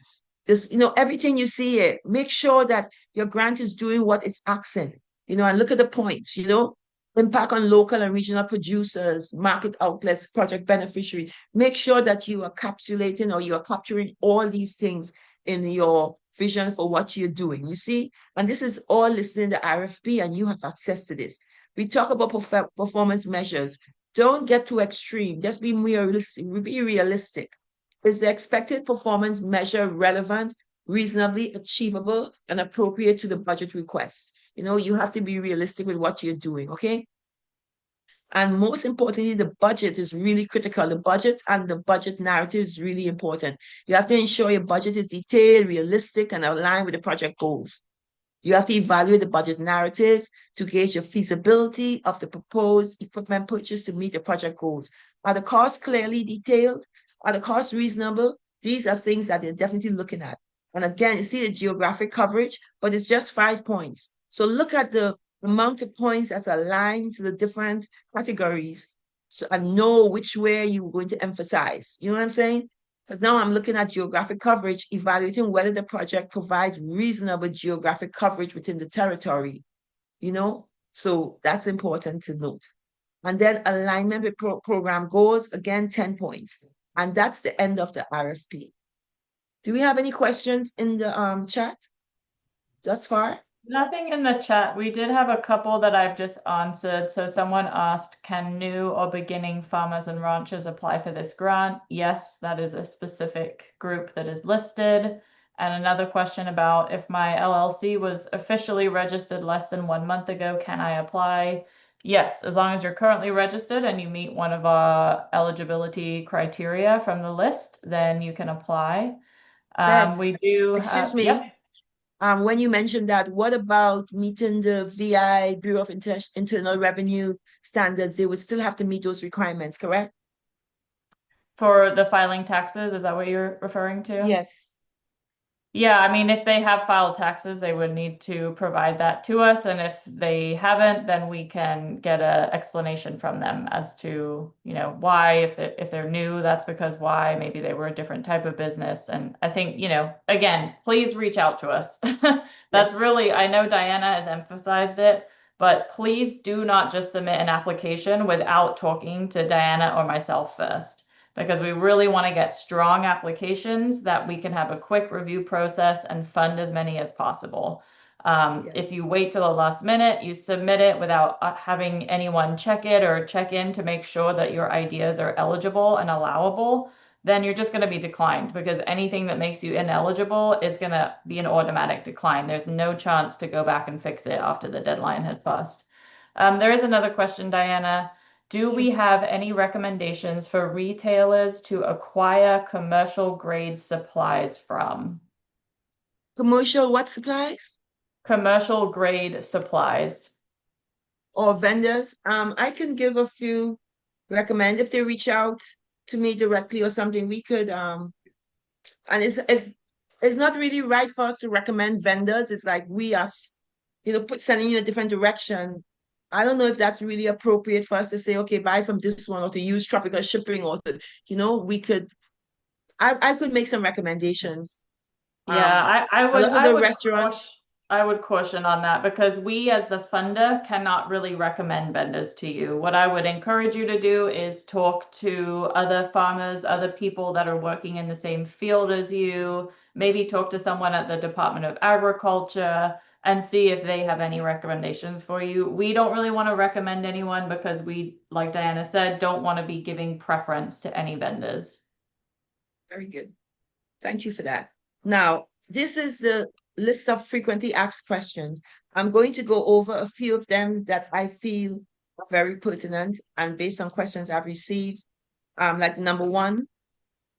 This, everything you see here, make sure that your grant is doing what it's asking, and look at the points, impact on local and regional producers, market outlets, project beneficiaries. Make sure that you are capsulating or you are capturing all these things in your vision for what you're doing. You see, and this is all listed in the RFP, and you have access to this. We talk about performance measures. Don't get too extreme. Just be realistic. Be realistic. Is the expected performance measure relevant, reasonably achievable, and appropriate to the budget request? You have to be realistic with what you're doing, okay? And most importantly, the budget is really critical. The budget and the budget narrative is really important. You have to ensure your budget is detailed, realistic, and aligned with the project goals. You have to evaluate the budget narrative to gauge the feasibility of the proposed equipment purchase to meet the project goals. Are the costs clearly detailed? Are the costs reasonable? These are things that they're definitely looking at. And again, you see the geographic coverage, but it's just 5 points. So look at the amount of points that's aligned to the different categories, and know which way you're going to emphasize. You know what I'm saying? Because now I'm looking at geographic coverage, evaluating whether the project provides reasonable geographic coverage within the territory, So that's important to note. And then alignment with program goals, again, 10 points. And that's the end of the RFP. Do we have any questions in the chat thus far? Nothing in the chat. We did have a couple that I've just answered. So someone asked, can new or beginning farmers and ranchers apply for this grant? Yes, that is a specific group that is listed. And another question about if my LLC was officially registered less than 1 month ago, can I apply? Yes, as long as you're currently registered and you meet one of our eligibility criteria from the list, then you can apply. Beth, We do excuse have, me. yep. When you mentioned that, what about meeting the VI, Bureau of Internal Revenue standards? They would still have to meet those requirements, correct? For the filing taxes, is that what you're referring to? Yes. Yeah, I mean, if they have filed taxes, they would need to provide that to us. And if they haven't, then we can get an explanation from them as to, why. If they're new, that's because why. Maybe they were a different type of business. And I think, again, please reach out to us. That's Yes. really, I know Diana has emphasized it, but please do not just submit an application without talking to Diana or myself first, because we really want to get strong applications that we can have a quick review process and fund as many as possible. Yeah. If you wait till the last minute, you submit it without having anyone check it or check in to make sure that your ideas are eligible and allowable, then you're just going to be declined, because anything that makes you ineligible is going to be an automatic decline. There's no chance to go back and fix it after the deadline has passed. There is another question, Diana. Do we have any recommendations for retailers to acquire commercial grade supplies from? Commercial what supplies? Commercial grade supplies. or vendors. I can give a few recommend if they reach out to me directly or something, we could and it's not really right for us to recommend vendors. It's like we are, put sending you a different direction. I don't know if that's really appropriate for us to say, okay, buy from this one or to use tropical shipping or to, we could I could make some recommendations. Yeah, A lot of I the would restaurant, caution I would caution on that because we as the funder cannot really recommend vendors to you. What I would encourage you to do is talk to other farmers, other people that are working in the same field as you, maybe talk to someone at the Department of Agriculture and see if they have any recommendations for you. We don't really want to recommend anyone because we, like Diana said, don't want to be giving preference to any vendors. very good. Thank you for that. Now, this is the list of frequently asked questions. I'm going to go over a few of them that I feel are very pertinent and based on questions I've received. Like number one,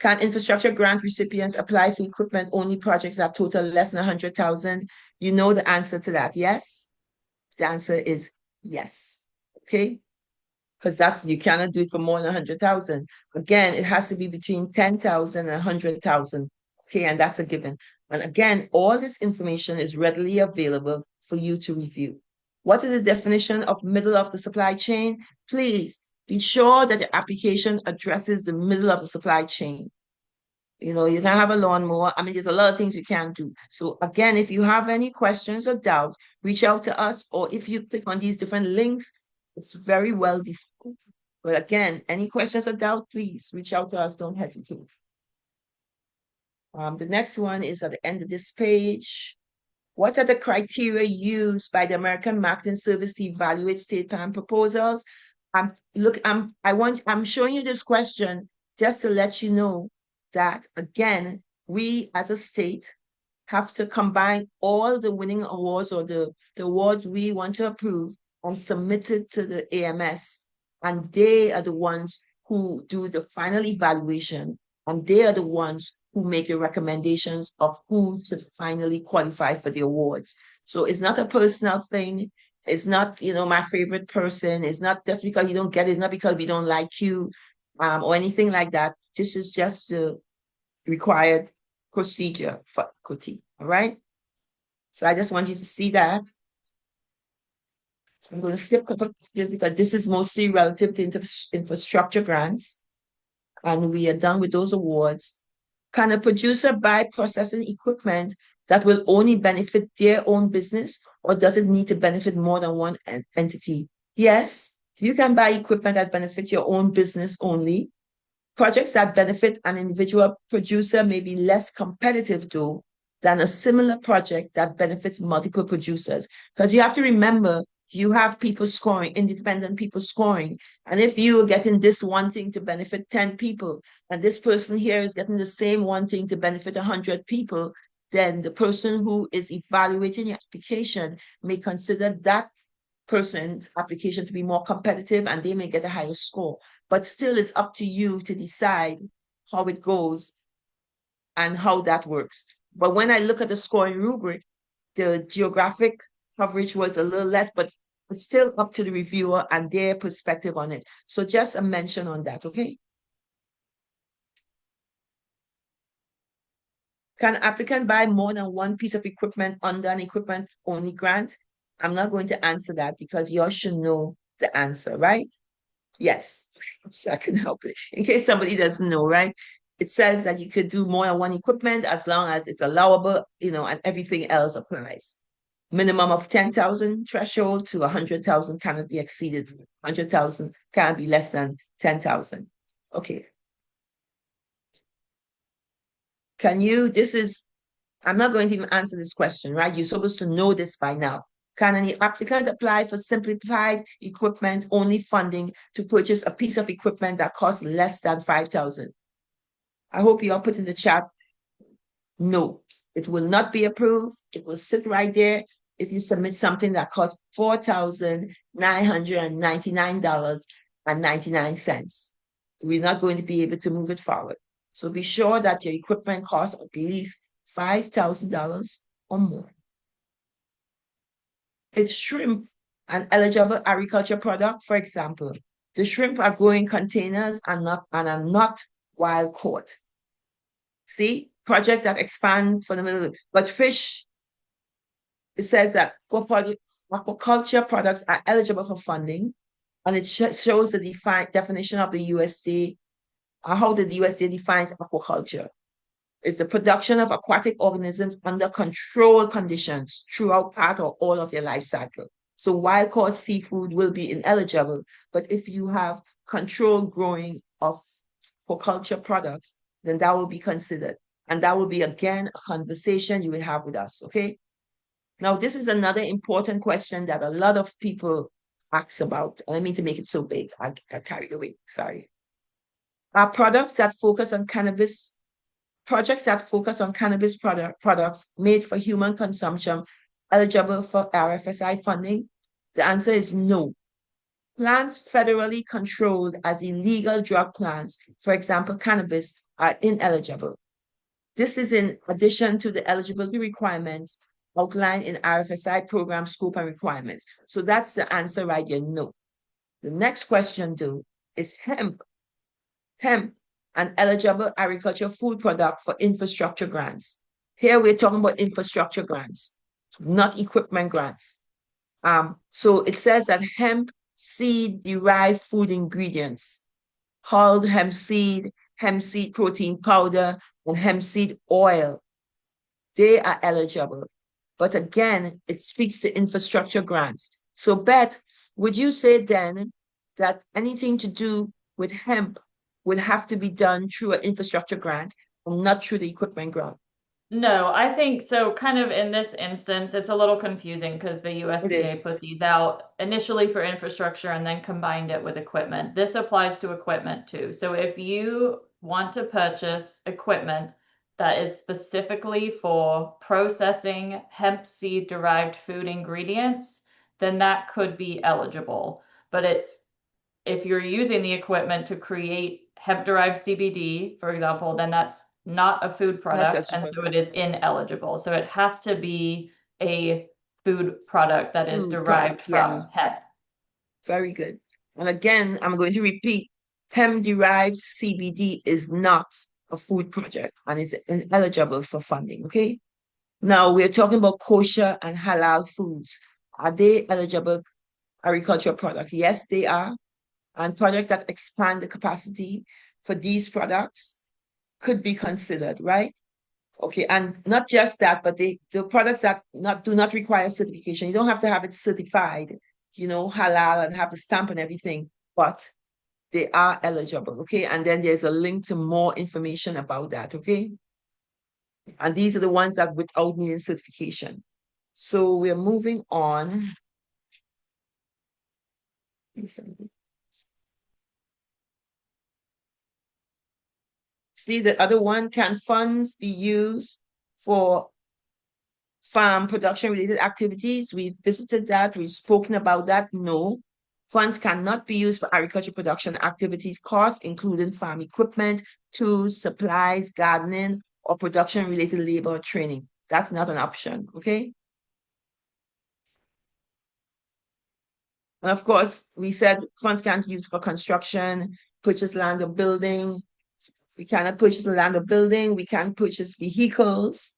can infrastructure grant recipients apply for equipment only projects that total less than 100,000? You know the answer to that, yes? The answer is yes. Okay, because you cannot do it for more than 100,000. Again, it has to be between 10,000 and 100,000. Okay, and that's a given. And again, all this information is readily available for you to review. What is the definition of middle of the supply chain? Please be sure that your application addresses the middle of the supply chain. You can have a lawnmower. I mean, there's a lot of things you can do. So again, if you have any questions or doubt, reach out to us, or if you click on these different links, it's very well defined. But again, any questions or doubt, please reach out to us. Don't hesitate. The next one is at the end of this page. What are the criteria used by the American Marketing Service to evaluate state plan proposals? I'm showing you this question just to let you know that again, we as a state have to combine all the winning awards or the awards we want to approve and submit it to the AMS. And they are the ones who do the final evaluation, and they are the ones who make the recommendations of who should finally qualify for the awards. So it's not a personal thing. It's not, my favorite person. It's not just because you don't get it. It's not because we don't like you, or anything like that. This is just the required procedure for equity. All right. So I just want you to see that. I'm going to skip a couple of pages because this is mostly relative to infrastructure grants. And we are done with those awards. Can a producer buy processing equipment that will only benefit their own business, or does it need to benefit more than one entity? Yes, you can buy equipment that benefits your own business only. Projects that benefit an individual producer may be less competitive, though, than a similar project that benefits multiple producers. Because you have to remember, you have people scoring, independent people scoring. And if you are getting this one thing to benefit 10 people, and this person here is getting the same one thing to benefit 100 people, then the person who is evaluating your application may consider that person's application to be more competitive and they may get a higher score. But still, it's up to you to decide how it goes and how that works. But when I look at the scoring rubric, the geographic coverage was a little less, but it's still up to the reviewer and their perspective on it. So just a mention on that, okay? Can an applicant buy more than one piece of equipment under an equipment only grant? I'm not going to answer that because you all should know the answer, right? Yes, so I can help it. In case somebody doesn't know, right? It says that you could do more than one equipment as long as it's allowable, and everything else applies. Minimum of 10,000 threshold to 100,000 cannot be exceeded. 100,000 can't be less than 10,000. Okay. I'm not going to even answer this question, right? You're supposed to know this by now. Can an applicant apply for simplified equipment only funding to purchase a piece of equipment that costs less than 5,000? I hope you all put in the chat, no, it will not be approved. It will sit right there if you submit something that costs $4,999.99. We're not going to be able to move it forward. So be sure that your equipment costs at least $5,000 or more. Is shrimp an eligible agriculture product? For example, the shrimp are growing containers and are not wild caught. See, projects that expand for the middle, but fish, it says that aquaculture products are eligible for funding, and it shows the definition of the USDA, how the USDA defines aquaculture. It's the production of aquatic organisms under controlled conditions throughout part or all of their life cycle. So wild caught seafood will be ineligible, but if you have controlled growing of aquaculture products, then that will be considered. And that will be, again, a conversation you will have with us, okay? Now, this is another important question that a lot of people ask about. I mean to make it so big. I got carried away. Sorry. Are products that focus on cannabis Projects that focus on cannabis products made for human consumption eligible for RFSI funding? The answer is no. Plants federally controlled as illegal drug plants, for example, cannabis, are ineligible. This is in addition to the eligibility requirements outlined in RFSI program scope and requirements. So that's the answer right there, no. The next question, though, is hemp. Hemp, an eligible agricultural food product for infrastructure grants. Here we're talking about infrastructure grants, not equipment grants. So it says that hemp seed derived food ingredients, hulled hemp seed protein powder, and hemp seed oil, they are eligible. But again, it speaks to infrastructure grants. So Beth, would you say then that anything to do with hemp will have to be done through an infrastructure grant and not through the equipment grant? No, I think so. Kind of in this instance, it's a little confusing because the It USDA is. put these out initially for infrastructure and then combined it with equipment. This applies to equipment too. So if you want to purchase equipment that is specifically for processing hemp seed derived food ingredients, then that could be eligible. But it's if you're using the equipment to create hemp-derived CBD, for example, then that's not a food Not product, and eligible. so it is ineligible. So it has to be a food product that is Food product, derived from yes. hemp. Very good. And again, I'm going to repeat, hemp-derived CBD is not a food project and is ineligible for funding, okay? Now we're talking about kosher and halal foods. Are they eligible agricultural products? Yes, they are. And products that expand the capacity for these products could be considered, right? Okay, and not just that, but the products that do not require certification. You don't have to have it certified, halal and have the stamp and everything, but they are eligible. Okay, and then there's a link to more information about that. Okay, and these are the ones that without needing certification. So we're moving on. See the other one, can funds be used for farm production related activities? We've visited that, we've spoken about that. No, funds cannot be used for agriculture production activities costs, including farm equipment, tools, supplies, gardening, or production related labor or training. That's not an option, okay? And of course, we said funds can't be used for construction, purchase land or building. We cannot purchase land or building. We can't purchase vehicles.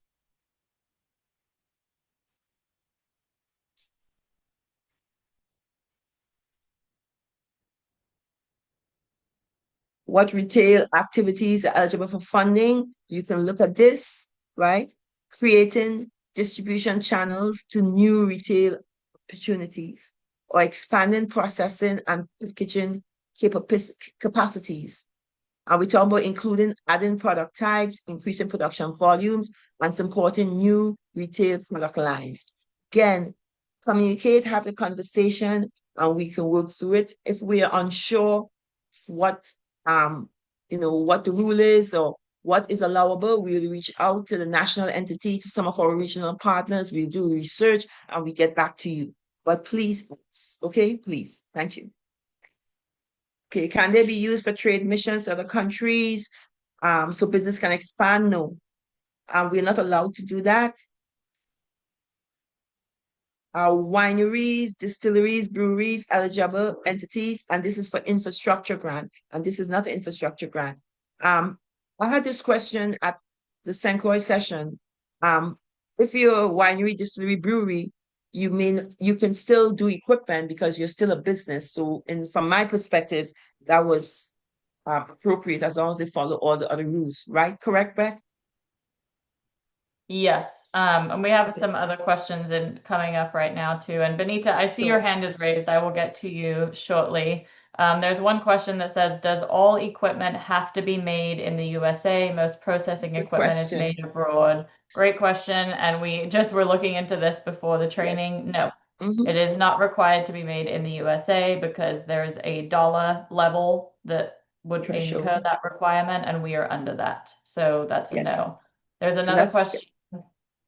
What retail activities are eligible for funding? You can look at this, right? Creating distribution channels to new retail opportunities or expanding processing and packaging capacities. And we talk about including adding product types, increasing production volumes, and supporting new retail product lines. Again, communicate, have the conversation, and we can work through it. If we are unsure what what the rule is or what is allowable, we'll reach out to the national entity, to some of our regional partners, we'll do research and we get back to you. But please, okay, please, thank you. Okay, can they be used for trade missions to other countries? So business can expand? No. We're not allowed to do that. wineries, distilleries, breweries, eligible entities, and this is for infrastructure grant, and this is not an infrastructure grant. I had this question at the Senkoi session. If you're a winery, distillery, brewery, you mean you can still do equipment because you're still a business. So, from my perspective, that was appropriate as long as they follow all the other rules, right? Correct, Beth? Yes, and we have Okay, some other questions in coming up right now too. And Benita, I see your sure. hand is raised. I will get to you shortly. There's one question that says, does all equipment have to be made in the USA? Most processing Good equipment is question. made abroad. Great question. And we just were looking into this before the Yes. training. No, Mm-hmm. it is not required to be made in the USA because there's a dollar level that would incur Threshold. that requirement, and we are under that. So that's a Yes. no. There's So another that's question.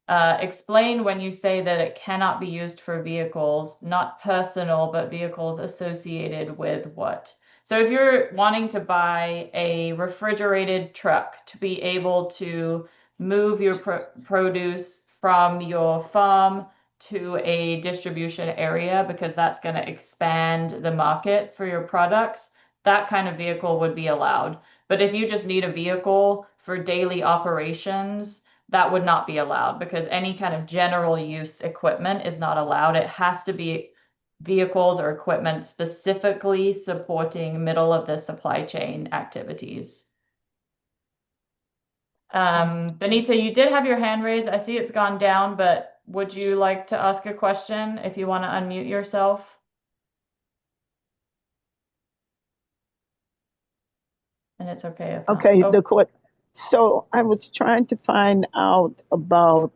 Explain when you say that it cannot be used for vehicles, not personal, but vehicles associated with what? So if you're wanting to buy a refrigerated truck to be able to move your produce from your farm to a distribution area because that's going to expand the market for your products, that kind of vehicle would be allowed. But if you just need a vehicle for daily operations, that would not be allowed because any kind of general use equipment is not allowed. It has to be vehicles or equipment specifically supporting middle of the supply chain activities. Benita, you did have your hand raised. I see it's gone down, but would you like to ask a question if you want to unmute yourself? And it's okay if not. Okay, Oh, the court. So I was trying to find out about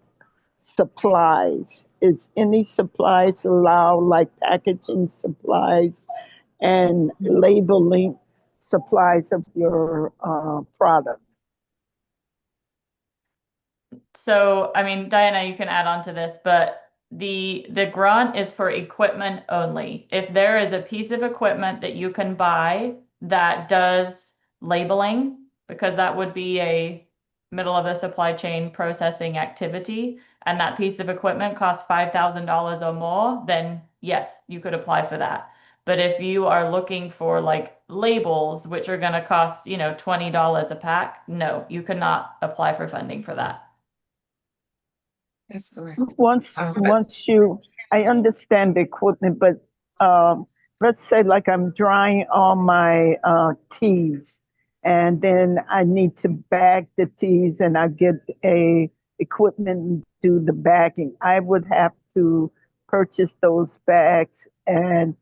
supplies. Is any supplies allowed, like packaging supplies and labeling supplies of your products? so, I mean, Diana, you can add on to this, but the grant is for equipment only. If there is a piece of equipment that you can buy that does labeling, because that would be a middle of the supply chain processing activity, and that piece of equipment costs $5,000 or more, then yes, you could apply for that. But if you are looking for like labels, which are going to cost, $20 a pack, no, you cannot apply for funding for that. that's correct. But Once you, I understand the equipment, but um, let's say like I'm drying all my teas, and then I need to bag the teas, and I get a equipment to do the bagging. I would have to purchase those bags, and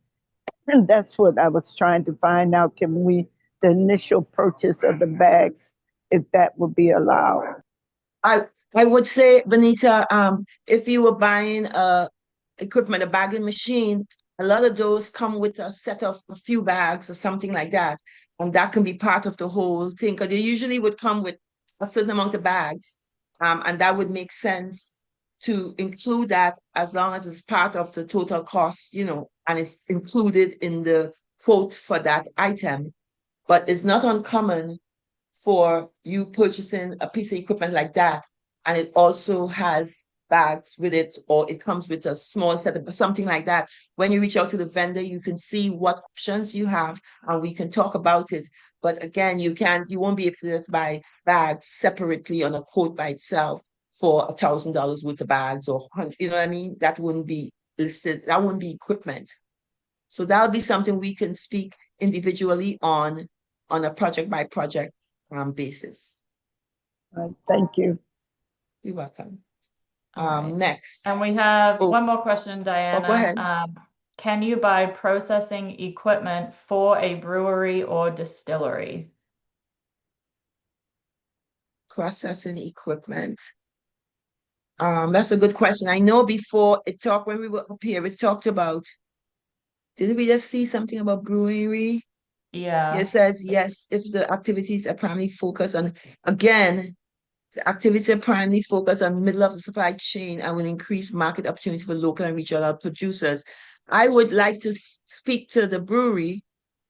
that's what I was trying to find out. Can we the initial purchase of the bags, if that would be allowed? I I would say, Benita, if you were buying equipment, a bagging machine, a lot of those come with a set of a few bags or something like that. And that can be part of the whole thing. Because they usually would come with a certain amount of bags. And that would make sense to include that as long as it's part of the total cost, and it's included in the quote for that item. But it's not uncommon for you purchasing a piece of equipment like that, and it also has bags with it, or it comes with a small setup or something like that. When you reach out to the vendor, you can see what options you have, and we can talk about it. But again, you won't be able to just buy bags separately on a quote by itself for $1,000 worth of bags, or you know what I mean. That wouldn't be listed. That wouldn't be equipment. So that'll be something we can speak individually on a project by project basis. Thank you. You're welcome. All right. Next. And we have Oh, one more question, go Diana. ahead. Can you buy processing equipment for a brewery or distillery? Processing equipment. That's a good question. I know before when we were up here, it talked about, didn't we just see something about brewery? It Yeah. says yes, if the activities are primarily focused on, again, the activities are primarily focused on middle of the supply chain and will increase market opportunity for local and regional producers. I would like to speak to the brewery,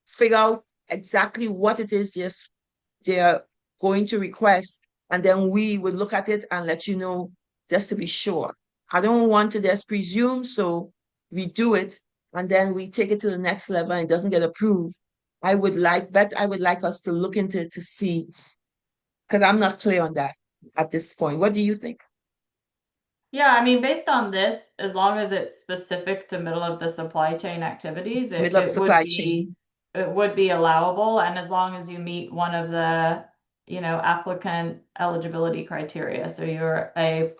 figure out exactly what it is, yes, they're going to request, and then we would look at it and let you know just to be sure. I don't want to just presume, so we do it and then we take it to the next level and it doesn't get approved. I would like us to look into it to see, because I'm not clear on that at this point. What do you think? Yeah, I mean, based on this, as long as it's specific to middle of the supply chain activities, Middle of the supply chain. it would be allowable, and as long as you meet one of the, applicant eligibility criteria. So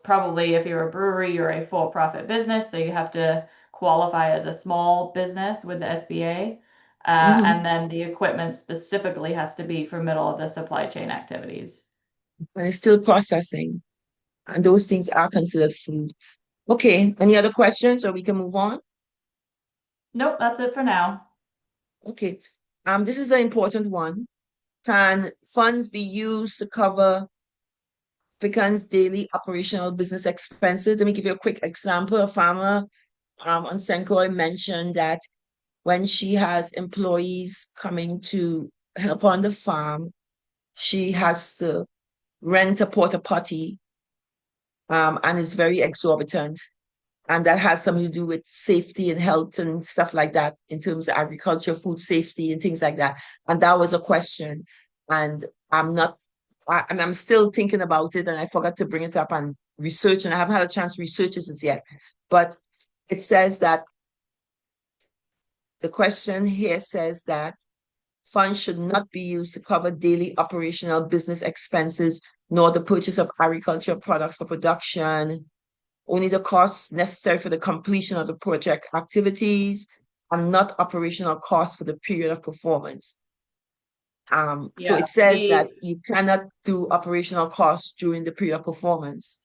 probably if you're a brewery, you're a for-profit business, so you have to qualify as a small business with the SBA. And Mhm. then the equipment specifically has to be for middle of the supply chain activities. And it's still processing, and those things are considered food. Okay, any other questions or we can move on? Nope, that's it for now. Okay, this is an important one. Can funds be used to cover applicants' daily operational business expenses? Let me give you a quick example. A farmer on Senkoi mentioned that when she has employees coming to help on the farm, she has to rent a porta potty, and it's very exorbitant. And that has something to do with safety and health and stuff like that in terms of agriculture, food safety and things like that. And that was a question. And I'm still thinking about it and I forgot to bring it up and research, and I haven't had a chance to research this yet. But it says that the question here says that funds should not be used to cover daily operational business expenses, nor the purchase of agricultural products for production, only the costs necessary for the completion of the project activities, and not operational costs for the period of performance. So Yeah, it says that you cannot do operational costs during the period of performance.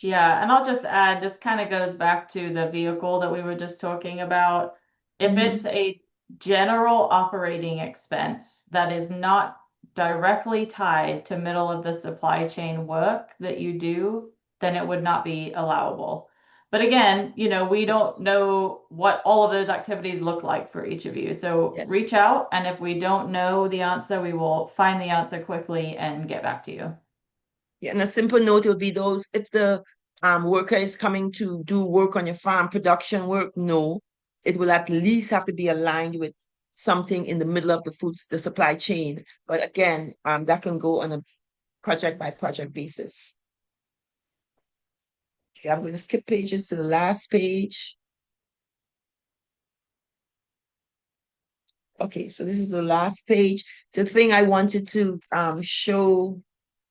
Yeah, and I'll just add, this kind of goes back to the vehicle that we were just talking about. If it's Mhm. a general operating expense that is not directly tied to middle of the supply chain work that you do, then it would not be allowable. But again, we Yes, don't know what all of those activities look like for each of you. So yes. reach out, and if we don't know the answer, we will find the answer quickly and get back to you. Yeah, and a simple note would be those if the worker is coming to do work on your farm, production work, no, it will at least have to be aligned with something in the middle of the supply chain. But again, that can go on a project by project basis. Okay, I'm going to skip pages to the last page. Okay, so this is the last page. The thing I wanted to show,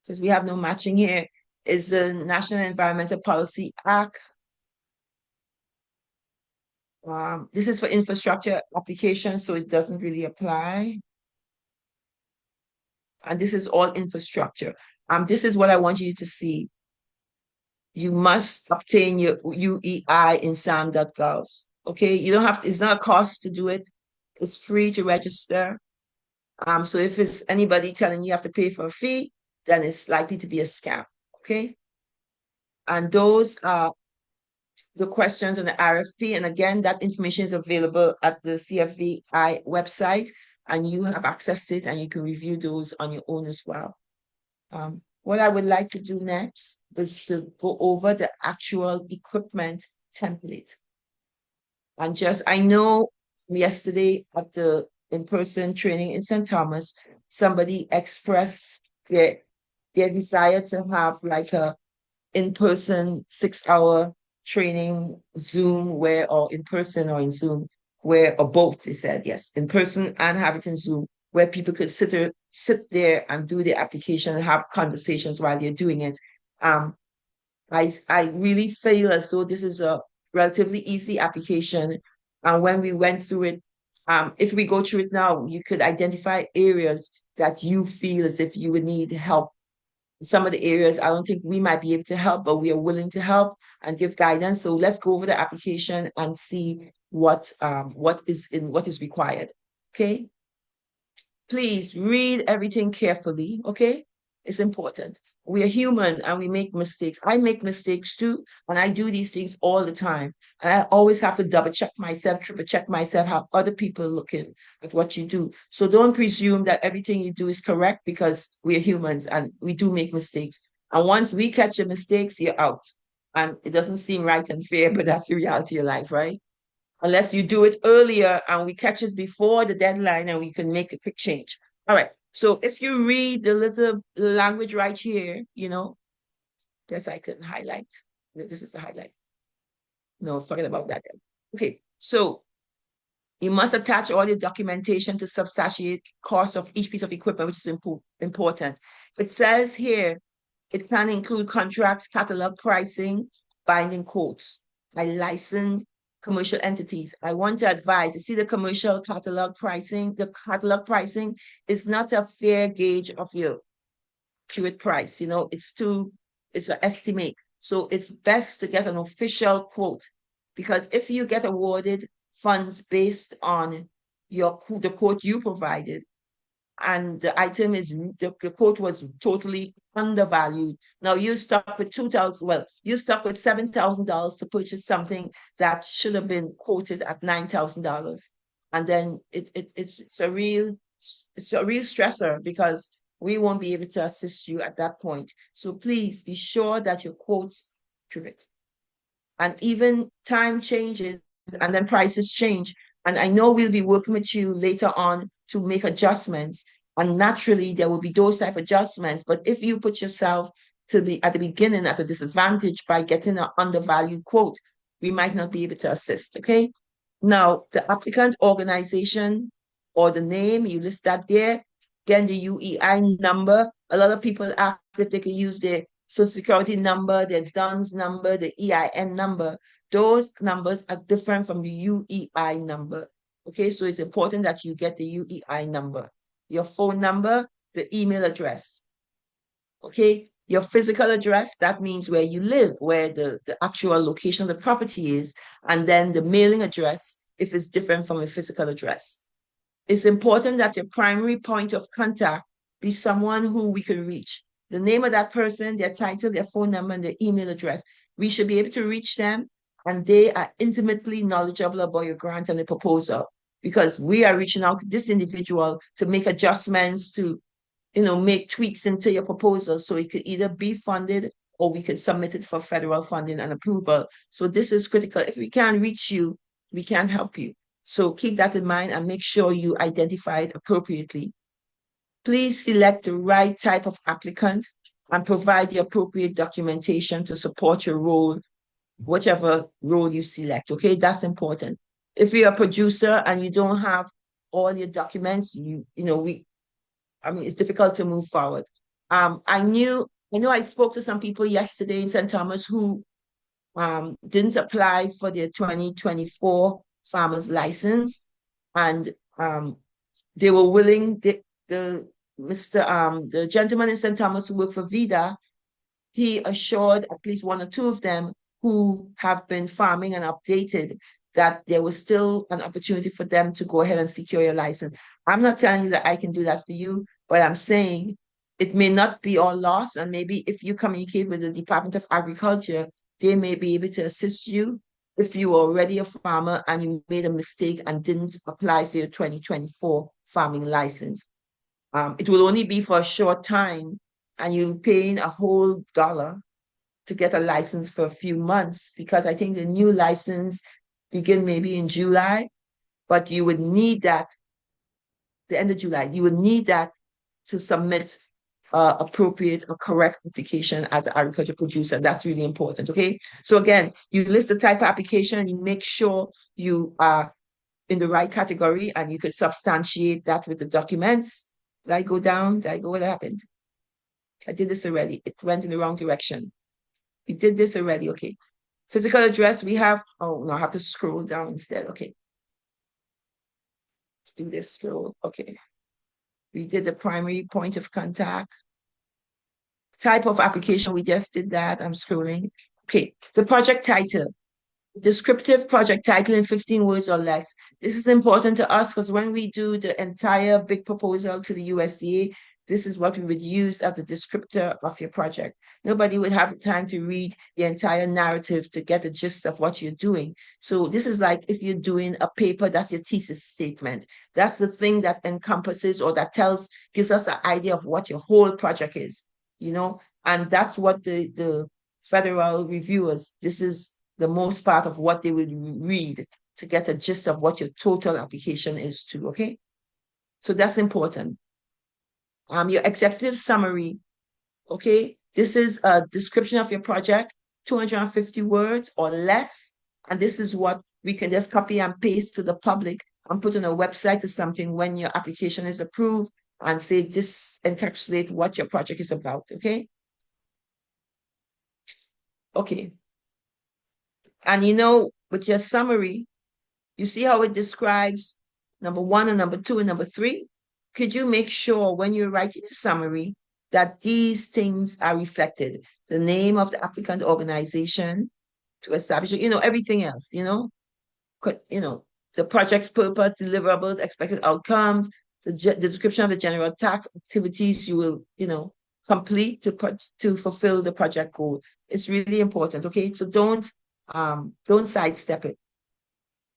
because we have no matching here, is the National Environmental Policy Act. This is for infrastructure applications, so it doesn't really apply. And this is all infrastructure. This is what I want you to see. You must obtain your UEI in sam.gov. Okay, you don't have to, it's not a cost to do it. It's free to register. So if it's anybody telling you have to pay for a fee, then it's likely to be a scam. Okay. And those are the questions on the RFP. And again, that information is available at the CFVI website, and you have access to it and you can review those on your own as well. What I would like to do next is to go over the actual equipment template. And I know yesterday at the in-person training in St. Thomas, somebody expressed their desire to have like a in-person 6 hour training Zoom or in person or in Zoom or both, they said, yes, in person and have it in Zoom, where people could sit there and do the application and have conversations while they're doing it. I really feel as though this is a relatively easy application. And when we went through it, if we go through it now, you could identify areas that you feel as if you would need help. Some of the areas I don't think we might be able to help, but we are willing to help and give guidance. So let's go over the application and see what is required. Okay. Please read everything carefully. Okay. It's important. We are human and we make mistakes. I make mistakes too, and I do these things all the time. And I always have to double check myself, triple check myself, how other people are looking at what you do. So don't presume that everything you do is correct, because we are humans and we do make mistakes. And once we catch your mistakes, you're out. And it doesn't seem right and fair, but that's the reality of life, right? Unless you do it earlier and we catch it before the deadline and we can make a quick change. All right. So if you read the little language right here, guess I can highlight. This is the highlight. No, forget about that. Okay. So you must attach all your documentation to substantiate cost of each piece of equipment, which is important. It says here, it can include contracts, catalog pricing, binding quotes by licensed commercial entities. I want to advise, you see the commercial catalog pricing, the catalog pricing is not a fair gauge of your accurate price. It's an estimate. So it's best to get an official quote, because if you get awarded funds based on the quote you provided, and the item the quote was totally undervalued. Now you stuck with you stuck with $7,000 to purchase something that should have been quoted at $9,000. And then it's a real stressor, because we won't be able to assist you at that point. So please be sure that your quote's accurate. And even time changes and then prices change. And I know we'll be working with you later on to make adjustments. And naturally, there will be those type of adjustments. But if you put yourself at the beginning at a disadvantage by getting an undervalued quote, we might not be able to assist. Okay. Now, the applicant organization or the name, you list that there. Again, the UEI number. A lot of people ask if they can use their Social Security number, their DUNS number, the EIN number. Those numbers are different from the UEI number. Okay, so it's important that you get the UEI number, your phone number, the email address. Okay, your physical address, that means where you live, where the actual location of the property is, and then the mailing address, if it's different from a physical address. It's important that your primary point of contact be someone who we can reach. The name of that person, their title, their phone number, and their email address. We should be able to reach them, and they are intimately knowledgeable about your grant and the proposal, because we are reaching out to this individual to make adjustments, to make tweaks into your proposal, so it could either be funded or we could submit it for federal funding and approval. So this is critical. If we can't reach you, we can't help you. So keep that in mind and make sure you identify it appropriately. Please select the right type of applicant and provide the appropriate documentation to support your role, whichever role you select. Okay, that's important. If you're a producer and you don't have all your documents, it's difficult to move forward. I know I spoke to some people yesterday in St. Thomas who didn't apply for their 2024 farmer's license, and they were willing. The gentleman in St. Thomas who worked for VIDA, he assured at least one or two of them who have been farming and updated that there was still an opportunity for them to go ahead and secure your license. I'm not telling you that I can do that for you, but I'm saying it may not be all lost. And maybe if you communicate with the Department of Agriculture, they may be able to assist you if you were already a farmer and you made a mistake and didn't apply for your 2024 farming license. It will only be for a short time, and you're paying a whole dollar to get a license for a few months, because I think the new license begin maybe in July, but you would need that, the end of July, you would need that to submit appropriate or correct application as an agriculture producer. That's really important, okay? So again, you list the type of application and you make sure you are in the right category, and you could substantiate that with the documents. Did I go down? Did I go? What happened? I did this already. It went in the wrong direction. We did this already, okay. Physical address, we have, oh no, I have to scroll down instead, okay. Let's do this, scroll, okay. We did the primary point of contact. Type of application, we just did that, I'm scrolling. Okay, the project title. Descriptive project title in 15 words or less. This is important to us because when we do the entire big proposal to the USDA, this is what we would use as a descriptor of your project. Nobody would have the time to read the entire narrative to get the gist of what you're doing. So this is like if you're doing a paper, that's your thesis statement. That's the thing that encompasses or that gives us an idea of what your whole project is, and that's what the federal reviewers, this is the most part of what they will read to get a gist of what your total application is too, okay? So that's important. Your executive summary, okay? This is a description of your project, 250 words or less. And this is what we can just copy and paste to the public and put on a website or something when your application is approved and say this encapsulate what your project is about, okay? Okay. And with your summary, you see how it describes number 1 and number 2 and number 3? Could you make sure when you're writing a summary that these things are reflected? The name of the applicant organization to establish, everything else, the project's purpose, deliverables, expected outcomes, the description of the general tax activities you will, complete to fulfill the project goal. It's really important, okay? So don't sidestep it.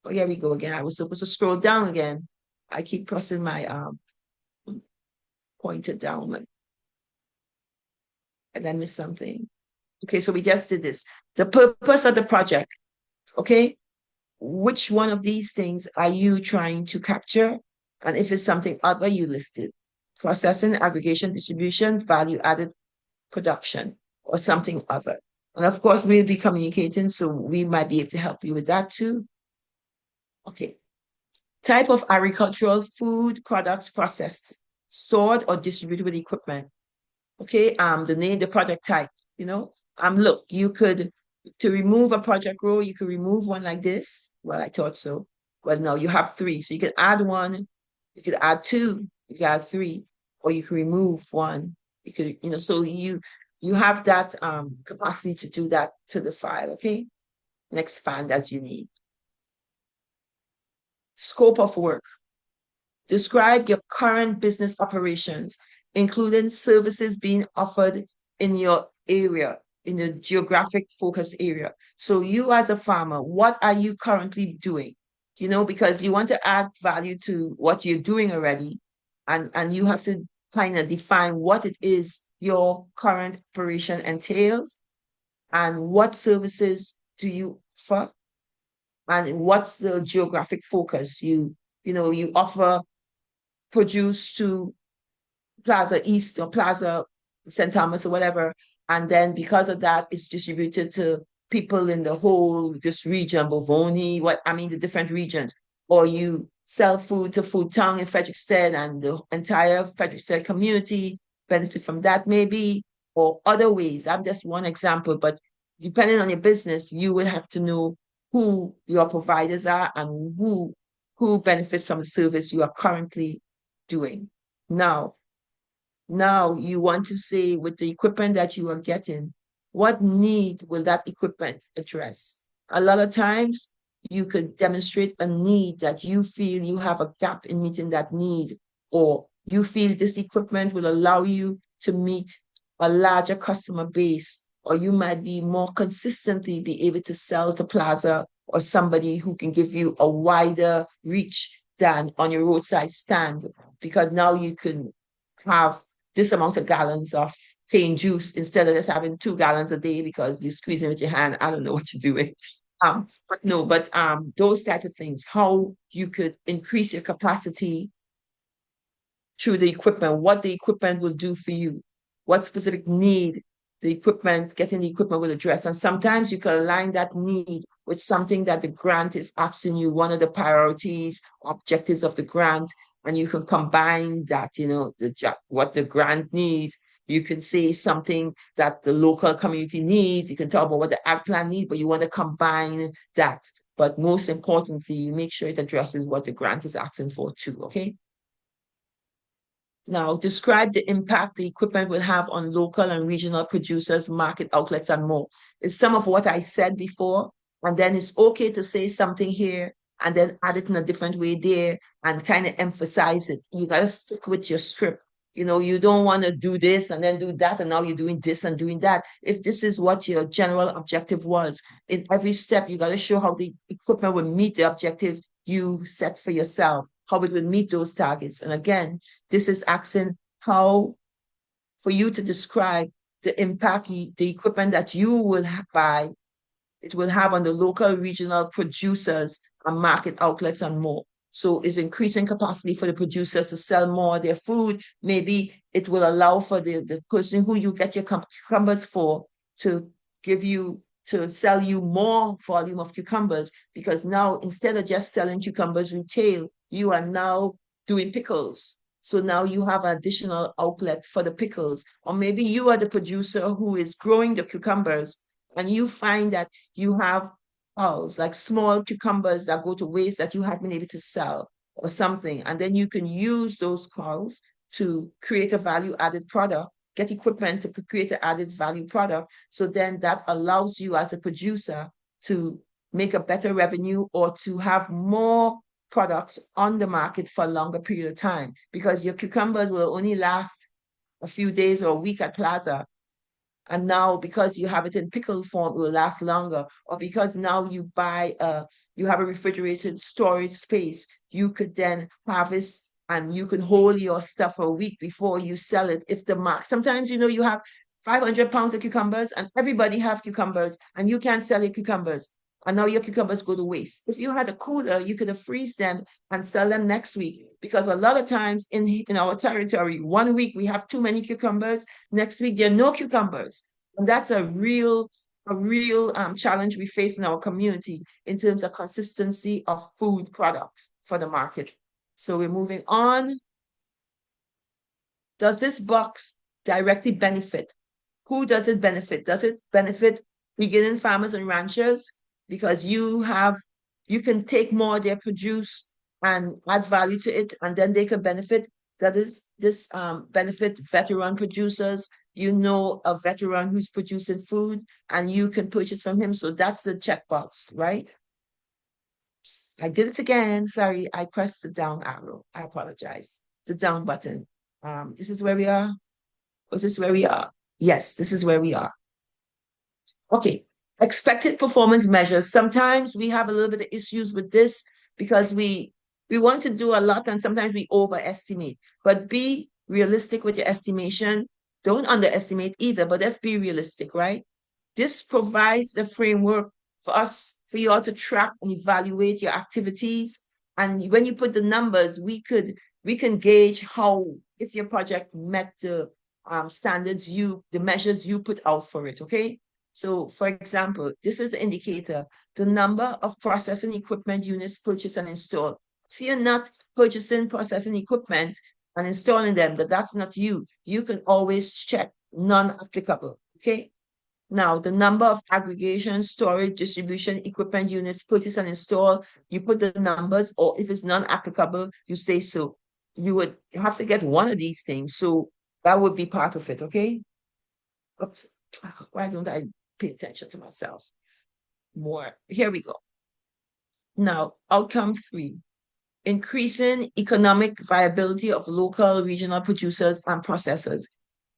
Oh, here we go again. I was supposed to scroll down again. I keep pressing my pointer down. And I missed something. Okay, so we just did this. The purpose of the project, okay? Which one of these things are you trying to capture? And if it's something other, you list it. Processing, aggregation, distribution, value-added production, or something other. And of course, we'll be communicating, so we might be able to help you with that too. Okay. Type of agricultural food products processed, stored, or distributed with equipment. Okay, the name, the project type, look, you could, to remove a project row, you could remove one like this. Well, I thought so. Well, no, you have 3. So you could add 1, you could add 2, you could add 3, or you could remove 1. You could, so you have that capacity to do that to the file, okay? And expand as you need. Scope of work. Describe your current business operations, including services being offered in your area, in the geographic focus area. So you as a farmer, what are you currently doing? Because you want to add value to what you're doing already, and you have to kind of define what it is your current operation entails, and what services do you offer, and what's the geographic focus. You offer produce to Plaza East or Plaza St. Thomas or whatever. And then because of that, it's distributed to people in the whole, this region, Bovoni, the different regions. Or you sell food to Food Town in Frederiksted and the entire Frederiksted community benefit from that maybe, or other ways. I'm just one example, but depending on your business, you will have to know who your providers are and who benefits from the service you are currently doing. Now you want to say with the equipment that you are getting, what need will that equipment address? A lot of times you could demonstrate a need that you feel you have a gap in meeting that need, or you feel this equipment will allow you to meet a larger customer base, or you might be more consistently be able to sell to Plaza or somebody who can give you a wider reach than on your roadside stand, because now you can have this amount of gallons of plain juice instead of just having 2 gallons a day because you're squeezing with your hand. I don't know what you're doing. But those type of things, how you could increase your capacity through the equipment, what the equipment will do for you, what specific need getting the equipment will address. And sometimes you can align that need with something that the grant is asking you, one of the priorities, objectives of the grant, and you can combine that, what the grant needs. You can say something that the local community needs. You can talk about what the ag plan needs, but you want to combine that. But most importantly, you make sure it addresses what the grant is asking for too, okay? Now, describe the impact the equipment will have on local and regional producers, market outlets, and more. It's some of what I said before, and then it's okay to say something here and then add it in a different way there and kind of emphasize it. You got to stick with your script. You don't want to do this and then do that, and now you're doing this and doing that. If this is what your general objective was, in every step, you got to show how the equipment will meet the objective you set for yourself, how it will meet those targets. And again, this is asking how for you to describe the impact, the equipment that you will buy, it will have on the local regional producers and market outlets and more. So it's increasing capacity for the producers to sell more of their food. Maybe it will allow for the person who you get your cucumbers for to give you, to sell you more volume of cucumbers, because now instead of just selling cucumbers retail, you are now doing pickles. So now you have an additional outlet for the pickles. Or maybe you are the producer who is growing the cucumbers and you find that you have hulls, like small cucumbers that go to waste that you haven't been able to sell or something. And then you can use those hulls to create a value added product, get equipment to create an added value product. So then that allows you as a producer to make a better revenue or to have more products on the market for a longer period of time, because your cucumbers will only last a few days or a week at Plaza. And now because you have it in pickle form, it will last longer. Or because now you have a refrigerated storage space, you could then harvest and you can hold your stuff for a week before you sell it. If the mark, sometimes, you have 500 pounds of cucumbers and everybody have cucumbers and you can't sell your cucumbers. And now your cucumbers go to waste. If you had a cooler, you could have freeze them and sell them next week. Because a lot of times in our territory, 1 week we have too many cucumbers, next week there are no cucumbers. And that's a real challenge we face in our community in terms of consistency of food products for the market. So we're moving on. Does this box directly benefit? Who does it benefit? Does it benefit beginning farmers and ranchers? Because you can take more of their produce and add value to it, and then they can benefit. That is, this benefit veteran producers. A veteran who's producing food and you can purchase from him. So that's the checkbox, right? I did it again. Sorry, I pressed the down arrow. I apologize. The down button. This is where we are. Was this where we are? Yes, this is where we are. Okay, expected performance measures. Sometimes we have a little bit of issues with this because we want to do a lot and sometimes we overestimate. But be realistic with your estimation. Don't underestimate either, but let's be realistic, right? This provides a framework for you all to track and evaluate your activities. And when you put the numbers, we can gauge how, if your project met the standards, the measures you put out for it, okay? So for example, this is the indicator, the number of processing equipment units purchased and installed. If you're not purchasing processing equipment and installing them, that's not you. You can always check non-applicable, okay? Now, the number of aggregation, storage, distribution, equipment units purchased and installed, you put the numbers, or if it's non-applicable, you say so. You would have to get one of these things. So that would be part of it, okay? Oops. Why don't I pay attention to myself more? Here we go. Now, outcome 3, increasing economic viability of local regional producers and processors.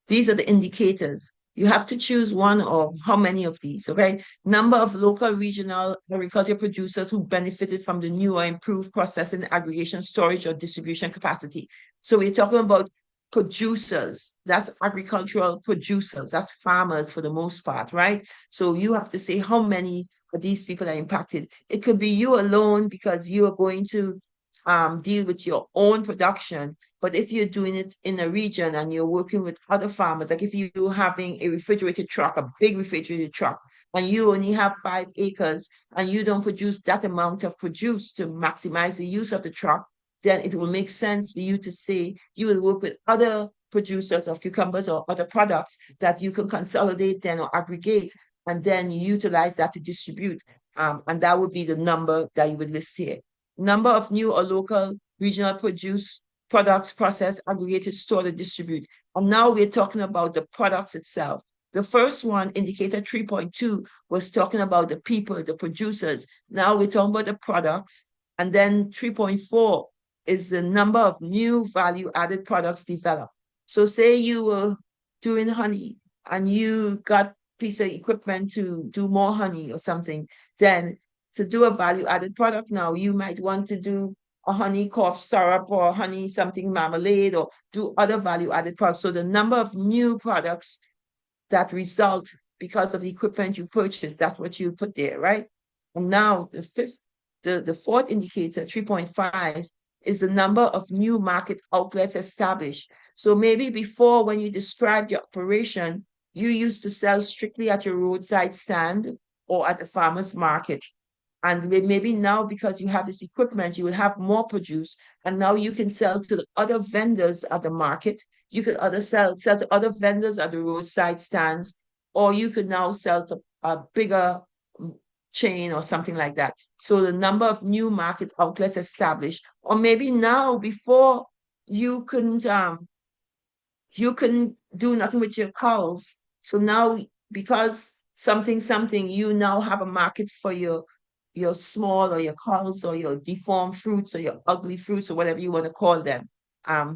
These are the indicators. You have to choose one of how many of these, okay? Number of local regional agriculture producers who benefited from the new or improved processing, aggregation, storage, or distribution capacity. So we're talking about producers. That's agricultural producers. That's farmers for the most part, right? So you have to say how many of these people are impacted. It could be you alone because you are going to deal with your own production. But if you're doing it in a region and you're working with other farmers, like if you're having a refrigerated truck, a big refrigerated truck, and you only have 5 acres and you don't produce that amount of produce to maximize the use of the truck, then it will make sense for you to say you will work with other producers of cucumbers or other products that you can consolidate then or aggregate and then utilize that to distribute. And that would be the number that you would list here. Number of new or local regional products processed, aggregated, stored, and distributed. And now we're talking about the products itself. The first one, indicator 3.2, was talking about the people, the producers. Now we're talking about the products. And then 3.4 is the number of new value-added products developed. So say you were doing honey and you got a piece of equipment to do more honey or something, then to do a value-added product now, you might want to do a honey cough syrup or honey something marmalade or do other value-added products. So the number of new products that result because of the equipment you purchased. That's what you put there, right? And now the fourth indicator, 3.5, is the number of new market outlets established. So maybe before, when you described your operation, you used to sell strictly at your roadside stand or at the farmer's market. And maybe now, because you have this equipment, you will have more produce. And now you can sell to the other vendors at the market. You could sell to other vendors at the roadside stands, or you could now sell to a bigger chain or something like that. So the number of new market outlets established, or maybe now, before, you couldn't do nothing with your cows. So now, because something, you now have a market for your small or your cows or your deformed fruits or your ugly fruits or whatever you want to call them.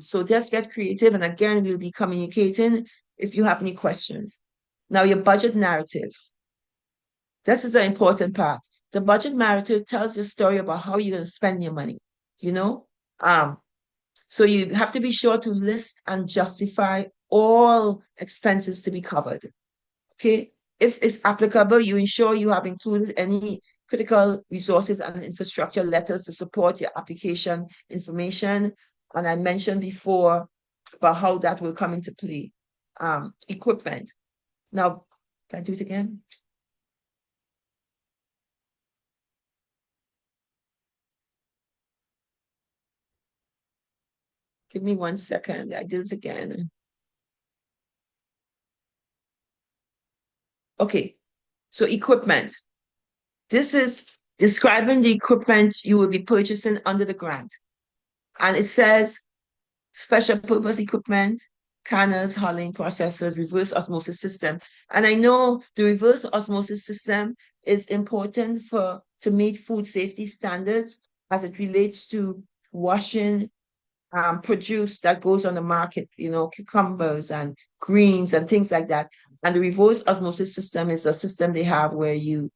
So just get creative. And again, we'll be communicating if you have any questions. Now, your budget narrative. This is an important part. The budget narrative tells your story about how you're going to spend your money, you know? So you have to be sure to list and justify all expenses to be covered. Okay. If it's applicable, you ensure you have included any critical resources and infrastructure letters to support your application information. And I mentioned before about how that will come into play. Equipment. Now, can I do it again? Give me 1 second. I did it again. Okay. So equipment. This is describing the equipment you will be purchasing under the grant. And it says special purpose equipment, canners, hulling, processors, reverse osmosis system. And I know the reverse osmosis system is important to meet food safety standards as it relates to washing produce that goes on the market, cucumbers and greens and things like that. And the reverse osmosis system is a system they have where you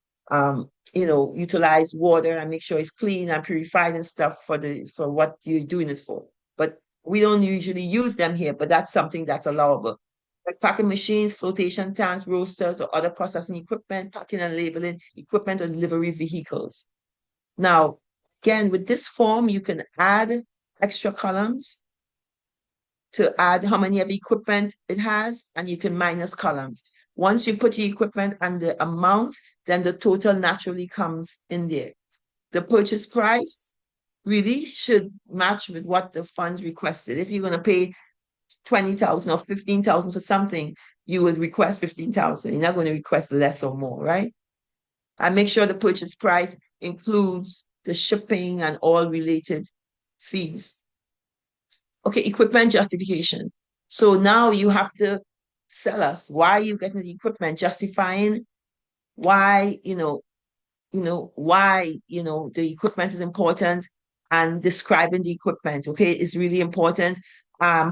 utilize water and make sure it's clean and purified and stuff for what you're doing it for. But we don't usually use them here, but that's something that's allowable. Like packing machines, flotation tanks, roasters, or other processing equipment, packing and labeling equipment or delivery vehicles. Now, again, with this form, you can add extra columns to add how many of equipment it has, and you can minus columns. Once you put the equipment and the amount, then the total naturally comes in there. The purchase price really should match with what the funds requested. If you're going to pay 20,000 or 15,000 for something, you would request 15,000. You're not going to request less or more, right? And make sure the purchase price includes the shipping and all related fees. Okay, equipment justification. So now you have to sell us why you getting the equipment, justifying why, why, the equipment is important, and describing the equipment, okay, is really important.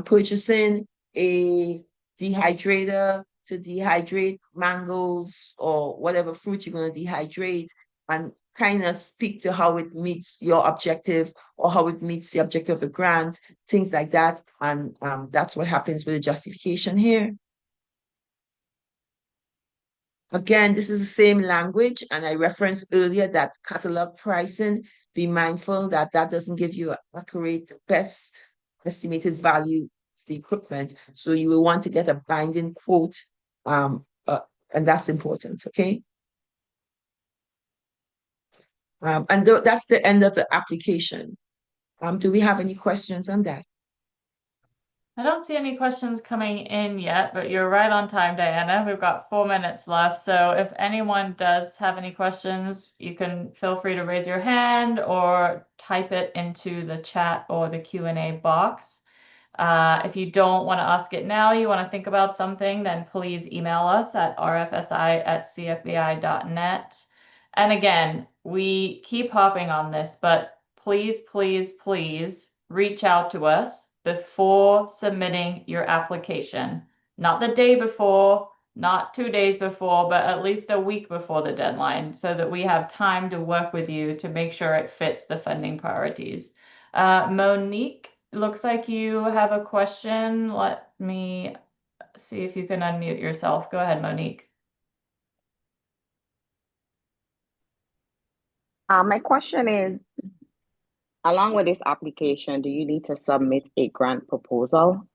Purchasing a dehydrator to dehydrate mangoes or whatever fruit you're going to dehydrate, and kind of speak to how it meets your objective or how it meets the objective of the grant, things like that. And that's what happens with the justification here. Again, this is the same language, and I referenced earlier that catalog pricing, be mindful that that doesn't give you an accurate, best estimated value of the equipment. So you will want to get a binding quote, and that's important, okay? And that's the end of the application. Do we have any questions on that? I don't see any questions coming in yet, but you're right on time, Diana. We've got 4 minutes left. So if anyone does have any questions, you can feel free to raise your hand or type it into the chat or the Q&A box. If you don't want to ask it now, you want to think about something, then please email us at rfsi@cfbi.net. And again, we keep hopping on this, but please, please, please reach out to us before submitting your application. Not the day before, not 2 days before, but at least a week before the deadline so that we have time to work with you to make sure it fits the funding priorities. Monique, looks like you have a question. Let me see if you can unmute yourself. Go ahead, Monique. My question is, along with this application, do you need to submit a grant proposal?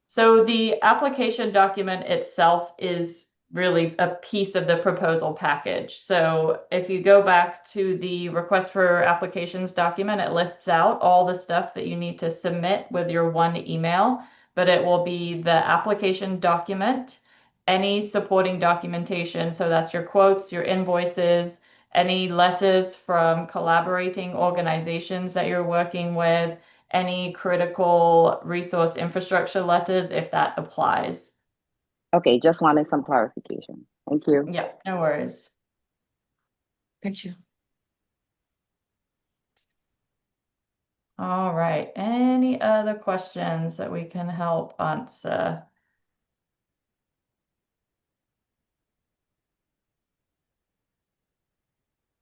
So the application document itself is really a piece of the proposal package. So if you go back to the request for applications document, it lists out all the stuff that you need to submit with your one email, but it will be the application document, any supporting documentation. So that's your quotes, your invoices, any letters from collaborating organizations that you're working with, any critical resource infrastructure letters if that applies. Okay, just wanted some clarification. Thank you. Yeah, no worries. Thank you. All right. Any other questions that we can help answer?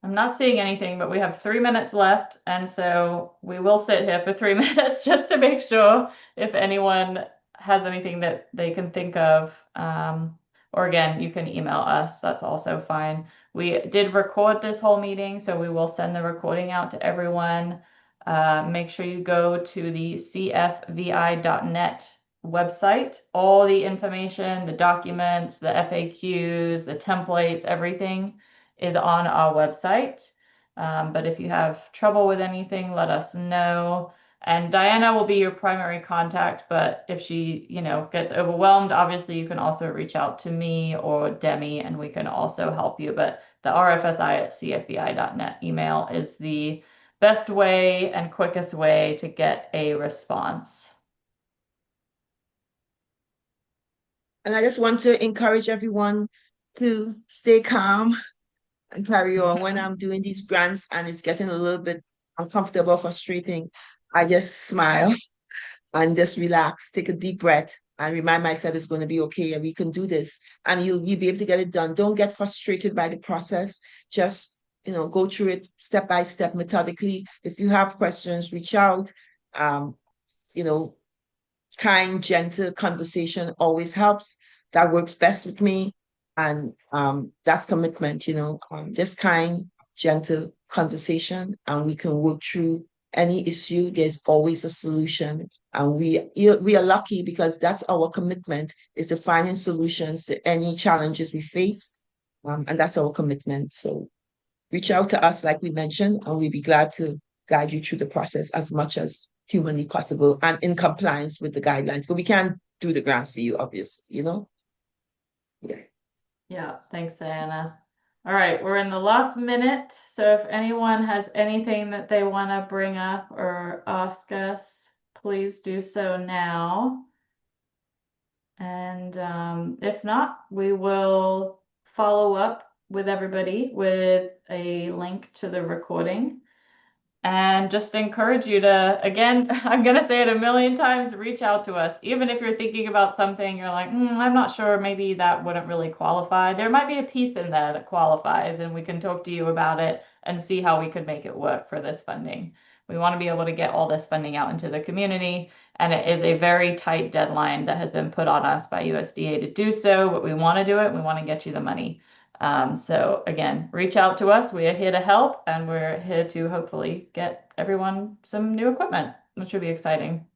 I'm not seeing anything, but we have 3 minutes left, and so we will sit here for 3 minutes just to make sure if anyone has anything that they can think of. Or again, you can email us. That's also fine. We did record this whole meeting, so we will send the recording out to everyone. Make sure you go to the cfvi.net website. All the information, the documents, the FAQs, the templates, everything is on our website. But if you have trouble with anything, let us know. And Diana will be your primary contact, but if she, gets overwhelmed, obviously you can also reach out to me or Demi and we can also help you. But the RFSI@cfbi.net email is the best way and quickest way to get a response. And I just want to encourage everyone to stay calm and carry on. When I'm doing these grants and it's getting a little bit uncomfortable, frustrating, I just smile and just relax, take a deep breath, and remind myself it's going to be okay and we can do this. And you'll be able to get it done. Don't get frustrated by the process. Just go through it step by step, methodically. If you have questions, reach out. You know, kind, gentle conversation always helps. That works best with me. And that's commitment, just kind, gentle conversation, and we can work through any issue. There's always a solution. And we are lucky because that's our commitment, is to finding solutions to any challenges we face. And that's our commitment. So reach out to us, like we mentioned, and we'd be glad to guide you through the process as much as humanly possible and in compliance with the guidelines. But we can't do the grants for you, obviously. Yeah. Yeah, thanks, Diana. All right, we're in the last minute. So if anyone has anything that they want to bring up or ask us, please do so now. And if not, we will follow up with everybody with a link to the recording. And just encourage you to, again, I'm going to say it a million times, reach out to us. Even if you're thinking about something, you're like, I'm not sure, maybe that wouldn't really qualify. There might be a piece in there that qualifies, and we can talk to you about it and see how we could make it work for this funding. We want to be able to get all this funding out into the community, and it is a very tight deadline that has been put on us by USDA to do so, but we want to do it. We want to get you the money. So again, reach out to us. We are here to help, and we're here to hopefully get everyone some new equipment, which would be exciting.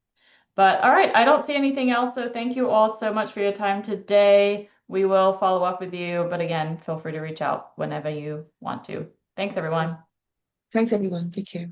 But all right, I don't see anything else. So thank you all so much for your time today. We will follow up with you, but again, feel free to reach out whenever you want to. Thanks, everyone. Thanks, everyone. Take care.